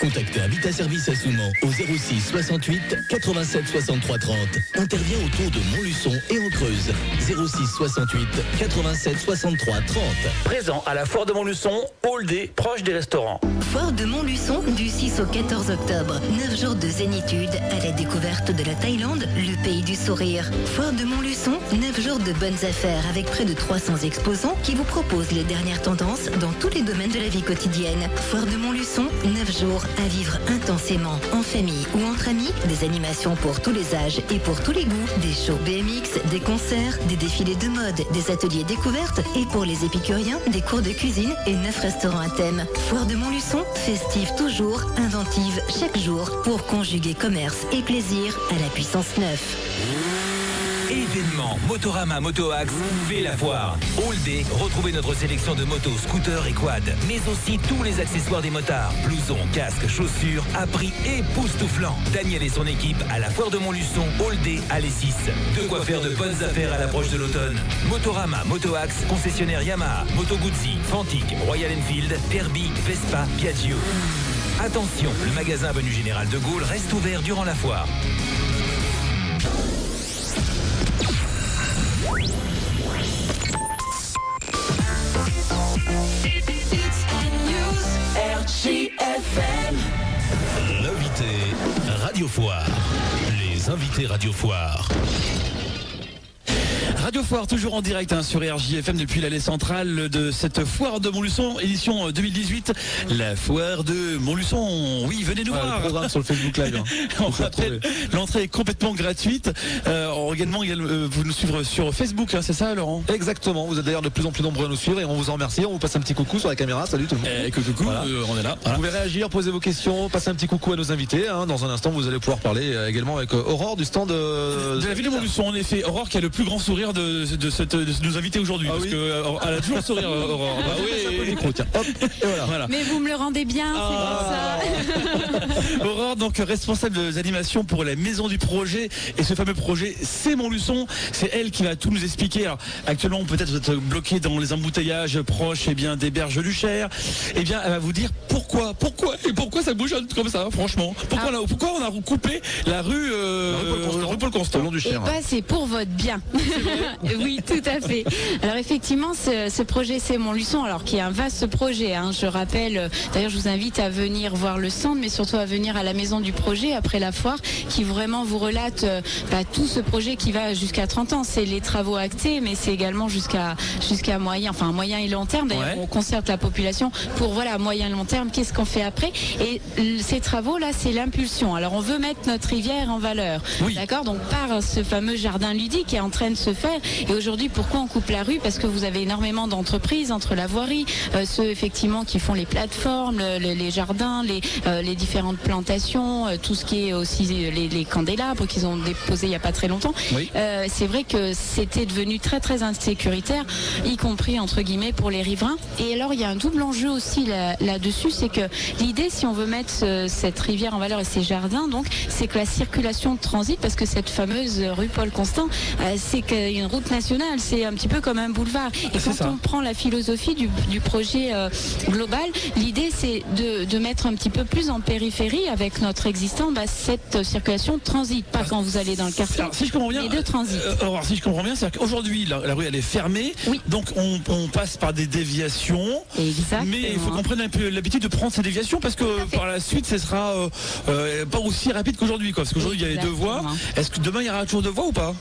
Contactez Habitat Service à Souman au 06 68 87 63 30. Intervient autour de Montluçon et en Creuse. 06 68 87 63 30. Présent à la foire de Montluçon, Hall D, proche des restaurants. Foire de Montluçon du 6 au 14 octobre. 9 jours de zénitude à la découverte de la Thaïlande, le pays du sourire. Foire de Montluçon, 9 jours de bonnes affaires avec près de 300 exposants qui vous proposent les dernières tendances dans tous les domaines de la vie quotidienne. Foire de Montluçon, 9 jours à vivre intensément, en famille ou entre amis, des animations pour tous les âges et pour tous les goûts, des shows BMX, des concerts, des défilés de mode, des ateliers découvertes et pour les épicuriens, des cours de cuisine et 9 restaurants à thème. Foire de Montluçon, festive toujours, inventive chaque jour pour conjuguer commerce et plaisir à la puissance 9. Événement Motorama Motoax fait la foire. All day, retrouvez notre sélection de motos, scooters et quads, mais aussi tous les accessoires des motards, blousons, casques, chaussures, à prix époustouflant. Daniel et son équipe à la foire de Montluçon, All day à l'E6. De quoi faire de bonnes affaires à l'approche de l'automne. Motorama Motoax, concessionnaire Yamaha, Moto Guzzi, Fantic, Royal Enfield, Derby, Vespa, Piaggio. Attention, le magasin Avenue Général de Gaulle reste ouvert durant la foire. L'invité Radio Foire. Les invités Radio Foire. Radio Foire, toujours en direct sur RJFM depuis l'allée centrale de cette foire de Montluçon, édition 2018. La foire de Montluçon. Oui, venez nous voir. Le programme sur le Facebook Live. On rappelle, l'entrée est complètement gratuite. Également, vous nous suivre sur Facebook, c'est ça, Laurent? Exactement. Vous êtes d'ailleurs de plus en plus nombreux à nous suivre et on vous en remercie. On vous passe un petit coucou sur la caméra. Salut tout le monde. Coucou, voilà. On est là. Voilà. Vous pouvez réagir, poser vos questions, passer un petit coucou à nos invités. Dans un instant, vous allez pouvoir parler également avec Aurore du stand de la ville de Montluçon. En effet, Aurore qui a le plus grand sourire sourire de nous inviter aujourd'hui, parce qu'elle a toujours le sourire, Aurore. Ah oui, tiens, hop, et voilà. Mais vous me le rendez bien, c'est pour ça. Aurore, donc responsable des animations pour la maison du projet, et ce fameux projet, c'est Montluçon. C'est elle qui va tout nous expliquer. Alors, actuellement, peut-être vous êtes bloqué dans les embouteillages proches des berges du Cher. Eh bien, elle va vous dire pourquoi ça bouge comme ça, franchement. Pourquoi on a coupé la rue Paul Constant, le long du Cher. C'est pour votre bien. Oui, tout à fait. Alors effectivement, ce projet c'est Montluçon, alors qui est un vaste projet. Je rappelle, d'ailleurs, je vous invite à venir voir le centre, mais surtout à venir à la maison du projet après la foire, qui vraiment vous relate tout ce projet qui va jusqu'à 30 ans. C'est les travaux actés, mais c'est également jusqu'à moyen et long terme. D'ailleurs, on concerte la population pour moyen et long terme. Qu'est-ce qu'on fait après? Et ces travaux là, c'est l'impulsion. Alors, on veut mettre notre rivière en valeur. Oui. D'accord. Donc par ce fameux jardin ludique qui est en train de se faire. Et aujourd'hui, pourquoi on coupe la rue? Parce que vous avez énormément d'entreprises entre la voirie, ceux effectivement qui font les plateformes, les jardins, les différentes plantations, tout ce qui est aussi les candélabres qu'ils ont déposés il n'y a pas très longtemps. Oui. C'est vrai que c'était devenu très très insécuritaire, y compris entre guillemets pour les riverains. Et alors il y a un double enjeu aussi là-dessus, c'est que l'idée, si on veut mettre cette rivière en valeur et ces jardins, donc c'est que la circulation de transit, parce que cette fameuse rue Paul Constant, c'est une route nationale, c'est un petit peu comme un boulevard. Et quand on prend la philosophie du projet global, l'idée c'est de mettre un petit peu plus en périphérie avec notre existant cette circulation de transit, pas quand vous allez dans le quartier, si je comprends bien, mais de transit. Alors, si je comprends bien, c'est qu'aujourd'hui la rue elle est fermée, donc on passe par des déviations. Exactement. Mais il faut qu'on prenne un peu l'habitude de prendre ces déviations, parce que par la suite ce sera pas aussi rapide qu'aujourd'hui, parce qu'aujourd'hui il y a les deux voies. Est-ce que demain il y aura toujours deux voies ou pas?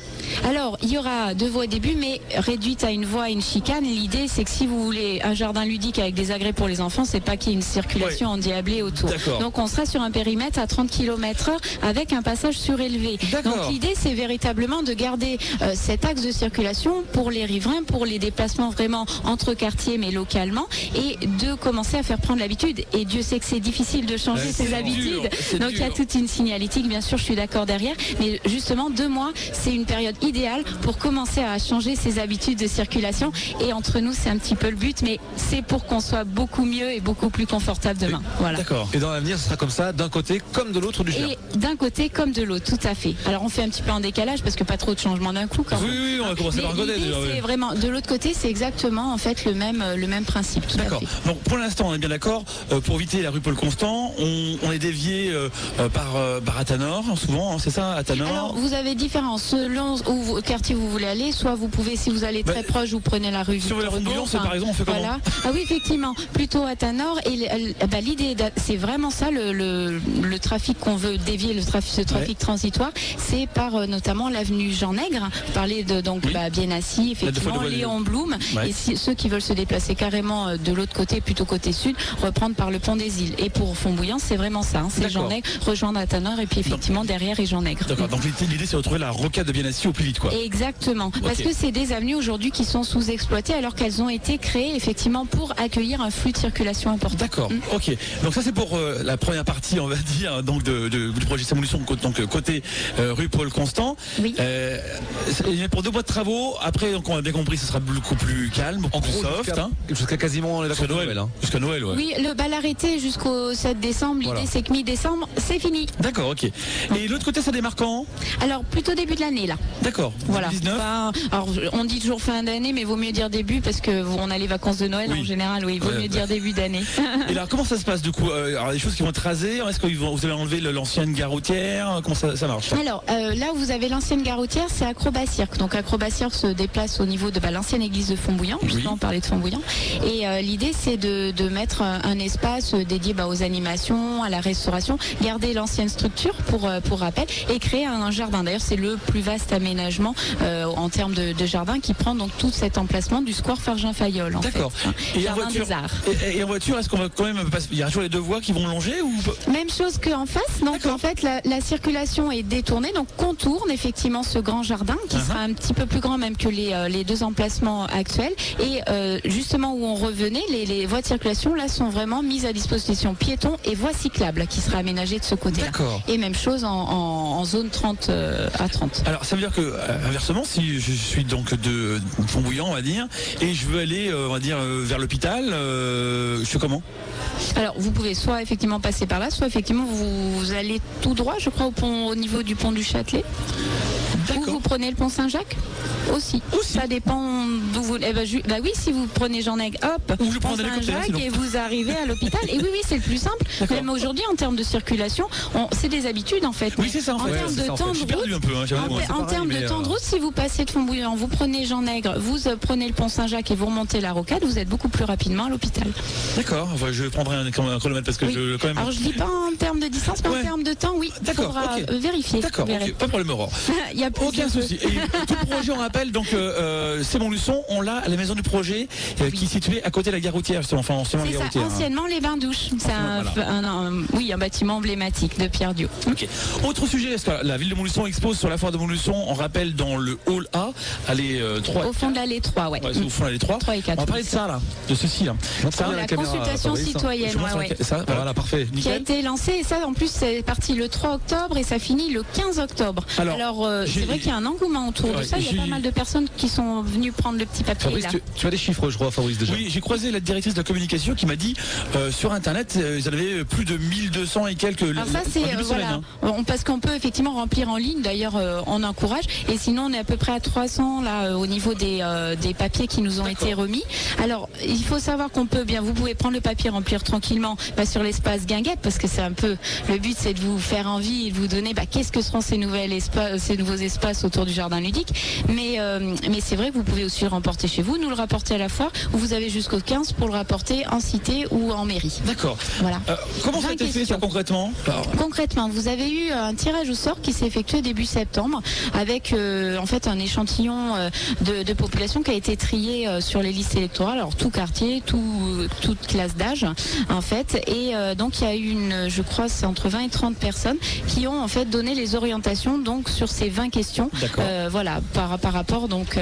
Alors, il y aura deux voies au début, mais réduites à une voie et une chicane. Et l'idée, c'est que si vous voulez un jardin ludique avec des agrès pour les enfants, c'est pas qu'il y ait une circulation endiablée autour. Donc, on sera sur un périmètre à 30 km/h avec un passage surélevé. Donc, l'idée, c'est véritablement de garder cet axe de circulation pour les riverains, pour les déplacements vraiment entre quartiers, mais localement, et de commencer à faire prendre l'habitude. Et Dieu sait que c'est difficile de changer ses habitudes. Donc, il y a toute une signalétique, bien sûr, je suis d'accord derrière. Mais justement, 2 mois, c'est une période idéale pour commencer à changer ses habitudes de circulation. Et entre nous, c'est un petit peu le but, mais c'est pour qu'on soit beaucoup mieux et beaucoup plus confortable demain. Voilà. D'accord. Et dans l'avenir, ce sera comme ça, d'un côté comme de l'autre du Cher. Et d'un côté comme de l'autre, tout à fait. Alors on fait un petit peu en décalage parce que pas trop de changements d'un coup. Quand même. Oui, on va commencer par le côté. C'est vraiment de l'autre côté, c'est exactement en fait le même principe. D'accord. Donc pour l'instant, on est bien d'accord. Pour éviter la rue Paul Constant, on est dévié par Athanor, souvent, c'est ça, Athanor. Alors vous avez différents selon où quartier vous voulez aller. Soit vous pouvez, si vous allez très proche, vous prenez la rue Victor Hugo. C'est par exemple, on fait comment? Ah oui, effectivement, plutôt Athanor. Et l'idée, c'est vraiment ça, le trafic qu'on veut dévier, ce trafic transitoire, c'est par notamment l'avenue Jean Nègre. Vous parlez de bien assis, effectivement, Léon Blum. Et ceux qui veulent se déplacer carrément de l'autre côté, plutôt côté sud, reprendre par le pont des Îles. Et pour Fontbouillant, c'est vraiment ça. C'est Jean Nègre, rejoindre Athanor, et puis effectivement derrière est Jean Nègre. D'accord. Donc l'idée, c'est de retrouver la rocade de bien assis au plus vite, quoi. Exactement. Parce que c'est des avenues aujourd'hui qui sont sous-exploitées, alors qu'elles ont été créées effectivement pour accueillir un flux de circulation important. D'accord. Ok. Donc ça, c'est pour la première partie, on va dire, donc du projet Montluçon, donc côté rue Paul Constant. Oui. Pour 2 mois de travaux. Après, donc on a bien compris, ce sera beaucoup plus calme, beaucoup plus soft. Jusqu'à quasiment les vacances de Noël. Jusqu'à Noël, ouais. Oui, l'arrêté jusqu'au 7 décembre. L'idée, c'est que mi-décembre, c'est fini. D'accord, ok. Et l'autre côté, ça démarre quand? Alors, plutôt début de l'année, là. D'accord. Voilà. 2019. Alors, on dit toujours fin d'année, mais il vaut mieux dire début parce que on a les vacances de Noël en général. Oui, il vaut mieux dire début d'année. Et alors, comment ça se passe du coup? Alors, les choses qui vont être rasées, est-ce que vous allez enlever l'ancienne gare routière? Comment ça marche? Alors, là où vous avez l'ancienne gare routière, c'est Acrobat Cirque. Donc, Acrobat Cirque se déplace au niveau de l'ancienne église de Fontbouillant. Justement, on parlait de Fontbouillant. Et l'idée, c'est de mettre un espace dédié aux animations, à la restauration, garder l'ancienne structure pour rappel, et créer un jardin. D'ailleurs, c'est le plus vaste aménagement en termes de jardin qui prend donc tout cet emplacement du square Fargin-Fayolle. D'accord. Et jardin des Arts. Et en voiture, est-ce qu'on va quand même passer? Il y a toujours les 2 voies qui vont longer ou? Même chose qu'en face. Donc en fait, la circulation est détournée. Donc contourne effectivement ce grand jardin qui sera un petit peu plus grand même que les 2 emplacements actuels. Et justement où on revenait, les voies de circulation là sont vraiment mises à disposition piétons et voies cyclables qui sera aménagée de ce côté-là. Et même chose en zone 30 à 30. Alors ça veut dire que inversement, si si je suis donc de Fontbouillant, on va dire, et je veux aller, on va dire, vers l'hôpital, je fais comment ? Alors, vous pouvez soit effectivement passer par là, soit effectivement vous allez tout droit, je crois, au niveau du pont du Châtelet. Ou vous prenez le pont Saint-Jacques aussi. Ça dépend d'où vous. Oui, si vous prenez Jean-Nègre, hop, pont Saint-Jacques et vous arrivez à l'hôpital. Et oui, c'est le plus simple. Même aujourd'hui, en termes de circulation, c'est des habitudes en fait. Oui, c'est ça en fait. termes de temps de route, en termes de temps de route, si vous passez de Fontbouillant, vous prenez Jean-Nègre, vous prenez le pont Saint-Jacques et vous remontez la Rocade, vous êtes beaucoup plus rapidement à l'hôpital. D'accord. Je prendrai un chronomètre parce que je quand même. Alors je dis pas en termes de distance, mais en termes de temps, oui. D'accord. Faudra vérifier. D'accord. Pas de problème, Aurore. Il y a aucun souci. Et tout le projet, on rappelle, donc c'est Montluçon, on l'a à la maison du projet qui est située à côté de la gare routière, justement. Enfin, anciennement la gare routière. Anciennement les bains-douches. C'est un bâtiment emblématique de Pierre Diot. Ok. Autre sujet, est-ce que la ville de Montluçon expose sur la foire de Montluçon, on rappelle dans le hall A, allée 3. Au fond de l'allée 3, ouais. Au fond de l'allée 3. 3 et 4. On va parler de ça, là, de ceci, là. La consultation citoyenne, ça, voilà, parfait. Qui a été lancée, et ça, en plus, c'est parti le 3 octobre et ça finit le 15 octobre. Alors c'est vrai qu'il y a un engouement autour de ça. Il y a pas mal de personnes qui sont venues prendre le petit papier. Fabrice, là. tu as des chiffres, je crois, Fabrice, déjà. Oui, j'ai croisé la directrice de la communication qui m'a dit sur Internet, ils en avaient plus de 1200 et quelques. Alors ça, c'est parce qu'on peut effectivement remplir en ligne. D'ailleurs, on encourage. Et sinon, on est à peu près à 300 là au niveau des papiers qui nous ont été remis. Alors, il faut savoir qu'on peut bien. Vous pouvez prendre le papier, remplir tranquillement sur l'espace Guinguette, parce que c'est un peu le but, c'est de vous faire envie et de vous donner qu'est-ce que seront ces nouveaux espaces autour du jardin ludique. Mais c'est vrai que vous pouvez aussi le remporter chez vous, nous le rapporter à la foire, où vous avez jusqu'au 15 pour le rapporter en cité ou en mairie. D'accord. Voilà. Comment ça a été fait ça concrètement ? Concrètement, vous avez eu un tirage au sort qui s'est effectué début septembre avec en fait un échantillon de population qui a été trié sur les listes électorales, alors tout quartier, toute classe d'âge en fait, et donc il y a eu je crois c'est entre 20 et 30 personnes qui ont en fait donné les orientations donc sur ces 20 questions. Voilà, par rapport donc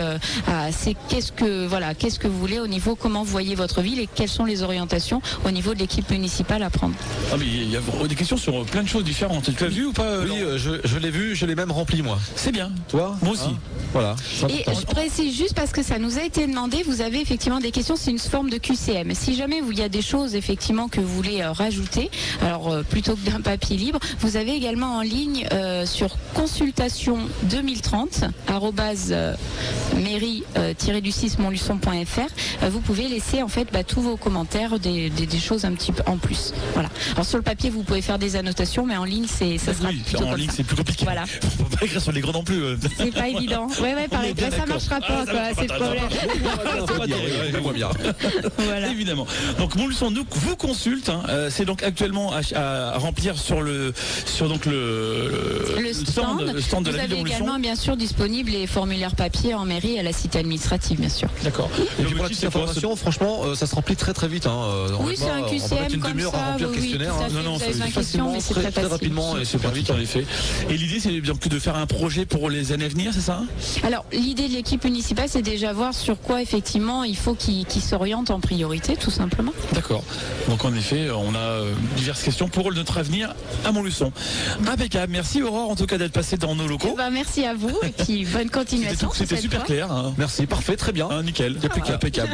à qu'est-ce que vous voulez au niveau, comment vous voyez votre ville et quelles sont les orientations au niveau de l'équipe municipale à prendre. Ah mais il y a des questions sur plein de choses différentes. Tu l'as vu ou pas ? Oui, je l'ai vu, je l'ai même rempli moi. C'est bien. Toi ? Moi aussi. Voilà. Et je précise juste parce que ça nous a été demandé, vous avez effectivement des questions, c'est une forme de QCM. Si jamais il y a des choses effectivement que vous voulez rajouter, alors plutôt que d'un papier libre, vous avez également en ligne sur consultation 2030 @mairie-du6montluçon.fr, vous pouvez laisser en fait tous vos commentaires, des choses un petit peu en plus. Voilà. Alors sur le papier vous pouvez faire des annotations, mais en ligne ça sera plutôt en ligne c'est plus compliqué. Voilà. Faut pas écrire sur les grands non plus. C'est pas évident. Ouais, pareil. Ça marchera pas, c'est le problème. Voilà. Évidemment. Donc Montluçon vous consulte. C'est donc actuellement à remplir sur le stand de la ville de Montluçon. Vous avez également bien sûr disponible les formulaires papier en mairie et à la cité administrative bien sûr. D'accord. Et puis pour la petite information, franchement, ça se remplit très très vite. Oui, c'est un QCM. On peut mettre une demi-heure à remplir le questionnaire. Non, c'est facilement, très rapidement et super vite en effet. Et l'idée c'est donc de faire un projet pour les années à venir, c'est ça ? Alors l'idée de l'équipe municipale, c'est déjà voir sur quoi effectivement il faut qu'ils s'orientent en priorité, tout simplement. D'accord. Donc en effet, on a diverses questions pour notre avenir à Montluçon. Impeccable. Merci Aurore en tout cas d'être passée dans nos locaux. Merci à vous et puis bonne continuation. C'était super clair. Merci, parfait, très bien. Nickel. Impeccable.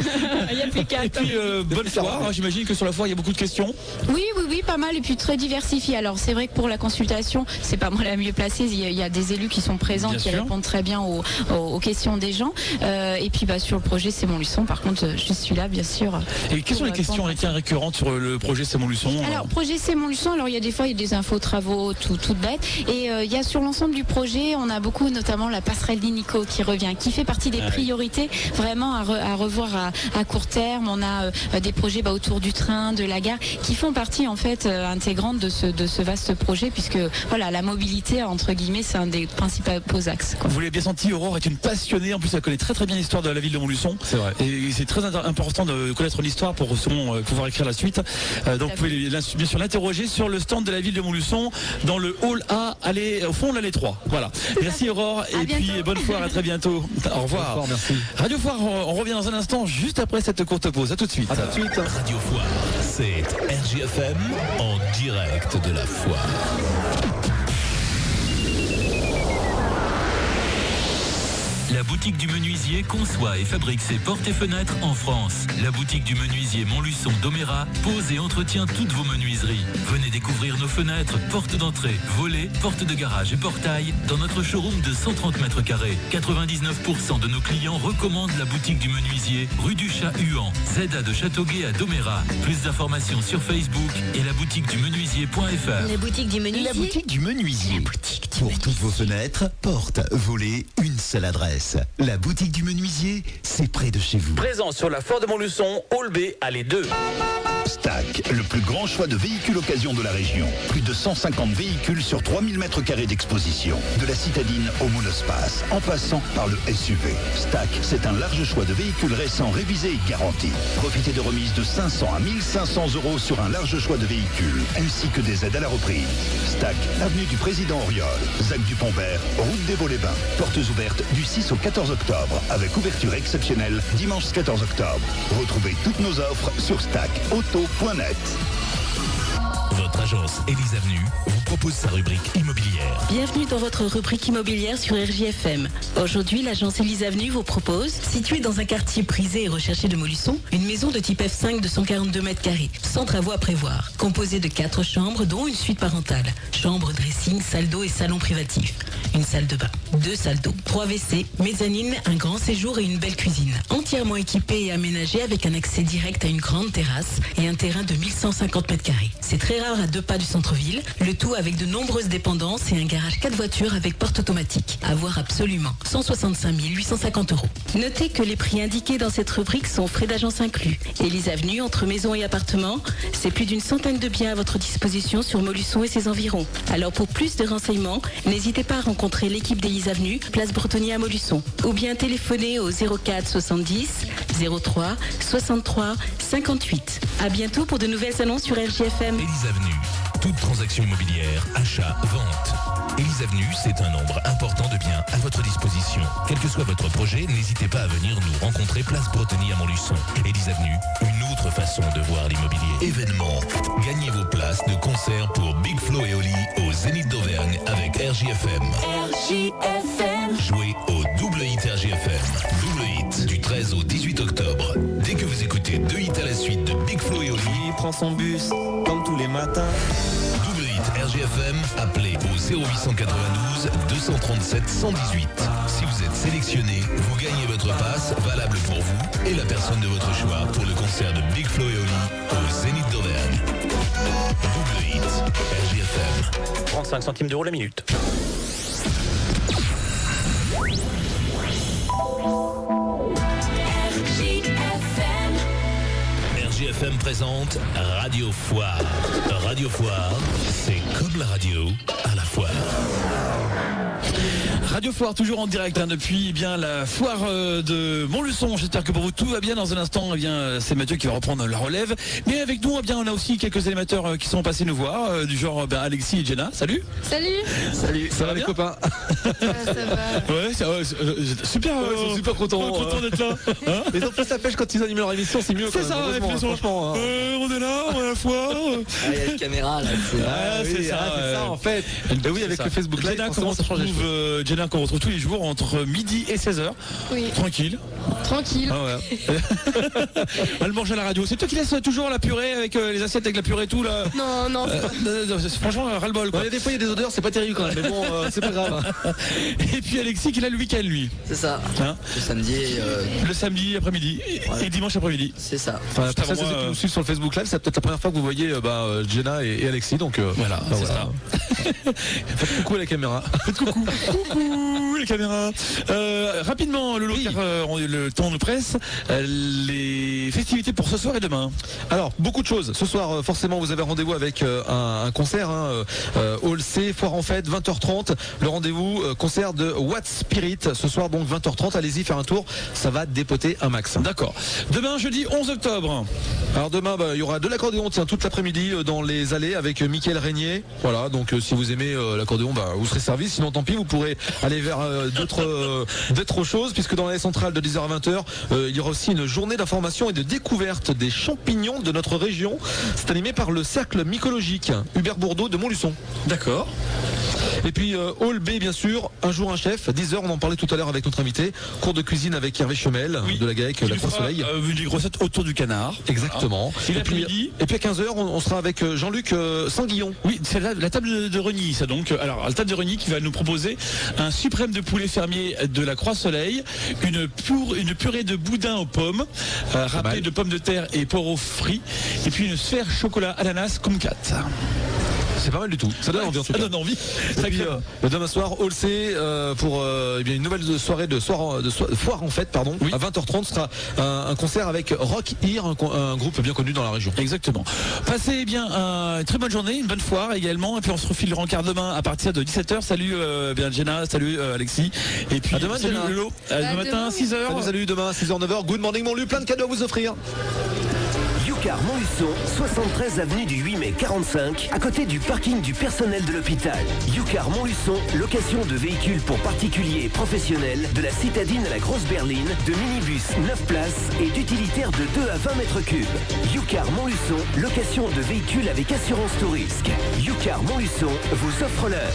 Et puis bonne foire. J'imagine que sur la foire il y a beaucoup de questions. Oui, pas mal et puis très diversifié. Alors c'est vrai que pour la consultation, c'est pas moi la mieux placée. Il y a des élus qui sont présents, qui répondent très bien aux questions des gens. Et puis sur le projet C'est Montluçon, par contre, je suis là bien sûr. Et quelles sont les questions récurrentes sur le projet C'est Montluçon ? Alors projet C'est Montluçon, alors il y a des fois il y a des infos travaux toutes bêtes. Et il y a sur l'ensemble du projet, on a beaucoup notamment la passerelle d'Inico qui revient, qui fait partie des priorités vraiment à revoir à court terme. On a des projets autour du train, de la gare, qui font partie en fait intégrante de ce vaste projet, puisque voilà, la mobilité entre guillemets c'est un des principaux axes. Vous l'avez bien senti, Aurore est une passionnée, en plus elle connaît très bien l'histoire de la ville de Montluçon. C'est vrai. Et c'est très important de connaître l'histoire pour pouvoir écrire la suite. Donc vous pouvez bien sûr l'interroger sur le stand de la ville de Montluçon dans le hall A, au fond de l'allée 3. Voilà. Merci Aurore et puis bonne foire, à très bientôt. Au revoir. Foire, merci. Radio Foire, on revient dans un instant juste après cette courte pause. À tout de suite. À tout de suite. Radio Foire, c'est RJFM en direct de la foire. La boutique du menuisier conçoit et fabrique ses portes et fenêtres en France. La boutique du menuisier Montluçon d'Oméra pose et entretient toutes vos menuiseries. Venez découvrir nos fenêtres, portes d'entrée, volets, portes de garage et portails dans notre showroom de 130 mètres carrés. 99% de nos clients recommandent la boutique du menuisier, rue du Chat-Huan, ZA de Châteauguay à Doméra. Plus d'informations sur Facebook et la boutique du menuisier.fr. La boutique du menuisier. La boutique du menuisier. Pour toutes vos fenêtres, portes, volets, une seule adresse. La boutique du menuisier, c'est près de chez vous. Présent sur la foire de Montluçon, Hall B, allée 2. Stack, le plus grand choix de véhicules occasion de la région. Plus de 150 véhicules sur 3000 mètres carrés d'exposition. De la citadine au monospace, en passant par le SUV. Stack, c'est un large choix de véhicules récents, révisés et garantis. Profitez de remises de 500 à 1500 € sur un large choix de véhicules, ainsi que des aides à la reprise. Stack, avenue du Président Auriol, Zac du Pont-Vert, route des Vaux-les-Bains. Portes ouvertes du 6 au 14 octobre, avec ouverture exceptionnelle dimanche 14 octobre. Retrouvez toutes nos offres sur stackauto.net. Votre agence Élise Avenue vous propose sa rubrique immobilière. Bienvenue dans votre rubrique immobilière sur RJFM. Aujourd'hui, l'agence Élise Avenue vous propose, située dans un quartier prisé et recherché de Montluçon, une maison de type F5 de 142 mètres carrés, sans travaux à prévoir, composée de 4 chambres, dont une suite parentale, chambre, dressing, salle d'eau et salon privatif, une salle de bain, 2 salles d'eau, 3 WC, mezzanine, un grand séjour et une belle cuisine, entièrement équipée et aménagée avec un accès direct à une grande terrasse et un terrain de 1150 mètres carrés. C'est très rare à 2 pas du centre-ville, le tout avec de nombreuses dépendances et un garage 4 voitures avec porte automatique. À voir absolument, 165 850 €. Notez que les prix indiqués dans cette rubrique sont frais d'agence inclus. Élise Avenue, entre maisons et appartements, c'est plus d'une centaine de biens à votre disposition sur Montluçon et ses environs. Alors pour plus de renseignements, n'hésitez pas à rencontrer l'équipe d'Élise Avenue, place Bretonnier à Montluçon, ou bien téléphoner au 04 70 03 63 58. À bientôt pour de nouvelles annonces sur RJFM. Élise Avenue, toute transaction immobilière, achat, vente. Élise Avenue, c'est un nombre important de biens à votre disposition. Quel que soit votre projet, n'hésitez pas à venir nous rencontrer place Bretonnier à Montluçon. Élise Avenue, une autre façon de voir l'immobilier. Événement, gagnez vos places de concert pour Big Flo et Oli au Zénith d'Auvergne avec RJFM. RJFM. Jouez au double hit RJFM. Double hit du 13 au 18 octobre. Dès que vous écoutez 2 hits à la suite de Big Flo et Oli, il prend son bus comme tous les matins. Double hit RJFM, appelez au 0892 237 118. Si vous êtes sélectionné, vous gagnez votre passe, valable pour vous et la personne de votre choix pour le concert de Big Flo et Oli au Zénith d'Auvergne. Double hit RJFM. 35 centimes d'euros la minute. RJFM présente Radio Foire. Radio Foire, c'est comme la radio à la foire. Radio Foire, toujours en direct depuis bien la foire de Montluçon. J'espère que pour vous tout va bien. Dans un instant, c'est Mathieu qui va reprendre la relève. Mais avec nous, on a aussi quelques animateurs qui sont passés nous voir, du genre Alexis et Jenna. Salut. Salut. Salut. Ça va les copains? Ça va. Ouais, super. Ils sont super contents d'être là. Hein, mais en plus, ça pêche quand ils animent leur émission, c'est mieux. C'est ça. Franchement. On est là, on est à la foire. Il y a une caméra là. C'est ça en fait. Oui, avec le Facebook Live, Jenna, ça change les choses. Jenna qu'on retrouve tous les jours entre midi et 16h. Oui. Tranquille. Ah ouais. Elle mange à la radio. C'est toi qui laisse toujours la purée avec les assiettes avec la purée et tout là. Non. Franchement, ras-le-bol quoi. Des fois il y a des odeurs, c'est pas terrible quand même. Mais bon, c'est pas grave. Et puis Alexis qui est là le week-end lui. C'est ça. Hein, le samedi. Le samedi après-midi et dimanche après-midi. C'est ça. Pour ceux qui nous suivent sur le Facebook Live, c'est peut-être la première fois que vous voyez Jenna et Alexis. Donc voilà, c'est ça. Faites coucou à la caméra. Faites coucou. Coucou les caméras. Rapidement, Lolo, car le temps nous presse. Les festivités pour ce soir et demain. Alors, beaucoup de choses. Ce soir, forcément, vous avez rendez-vous avec un concert. Hall C, Foire en Fête, 20h30. Le rendez-vous, concert de What Spirit. Ce soir, donc, 20h30. Allez-y, faire un tour. Ça va dépoter un max. D'accord. Demain, jeudi 11 octobre. Alors, demain, il y aura de l'accordéon, toute l'après-midi dans les allées avec Mickaël Régnier. Voilà, donc si vous aimez l'accordéon, vous serez servi. Sinon, tant pis, vous pourrez aller vers d'autres choses, puisque dans l'allée centrale de 10h à 20h, il y aura aussi une journée d'information et de découverte des champignons de notre région. C'est animé par le cercle mycologique Hubert Bourdeau de Montluçon. D'accord. Et puis Hall B bien sûr, un jour un chef, 10h, on en parlait tout à l'heure avec notre invité, cours de cuisine avec Hervé Chemel de la GAEC, la Croix-Soleil. Des grossettes autour du canard. Exactement. Et puis à 15h, on sera avec Jean-Luc Sanguillon. Oui, c'est la table de Reny, ça donc. Alors, la table de Reny qui va nous proposer un suprême de poulet fermier de la Croix-Soleil, une purée de boudin aux pommes, râpée de pommes de terre et poireaux frits, et puis une sphère chocolat ananas kumquat. C'est pas mal du tout. Ça donne envie en tout cas. Ça donne envie. Et puis, demain soir, Hall C pour une nouvelle soirée de foire en fête, pardon. À 20h30 sera un concert avec Rock Ear, un groupe bien connu dans la région. Exactement. Passez bien une très bonne journée, une bonne foire également. Et puis on se refile le rencard demain à partir de 17h. Salut bien Jenna, salut Alexis. Et puis à demain, salut Jenna. Lolo. Demain matin 6h. Salut demain 6h 9h. Good morning Montluçon, plein de cadeaux à vous offrir. Youcar Montluçon, 73 avenue du 8 mai 45, à côté du parking du personnel de l'hôpital. Youcar Montluçon, location de véhicules pour particuliers et professionnels, de la citadine à la grosse berline, de minibus 9 places et d'utilitaires de 2 à 20 mètres cubes. Youcar Montluçon, location de véhicules avec assurance tout risque. Youcar Montluçon vous offre l'heure.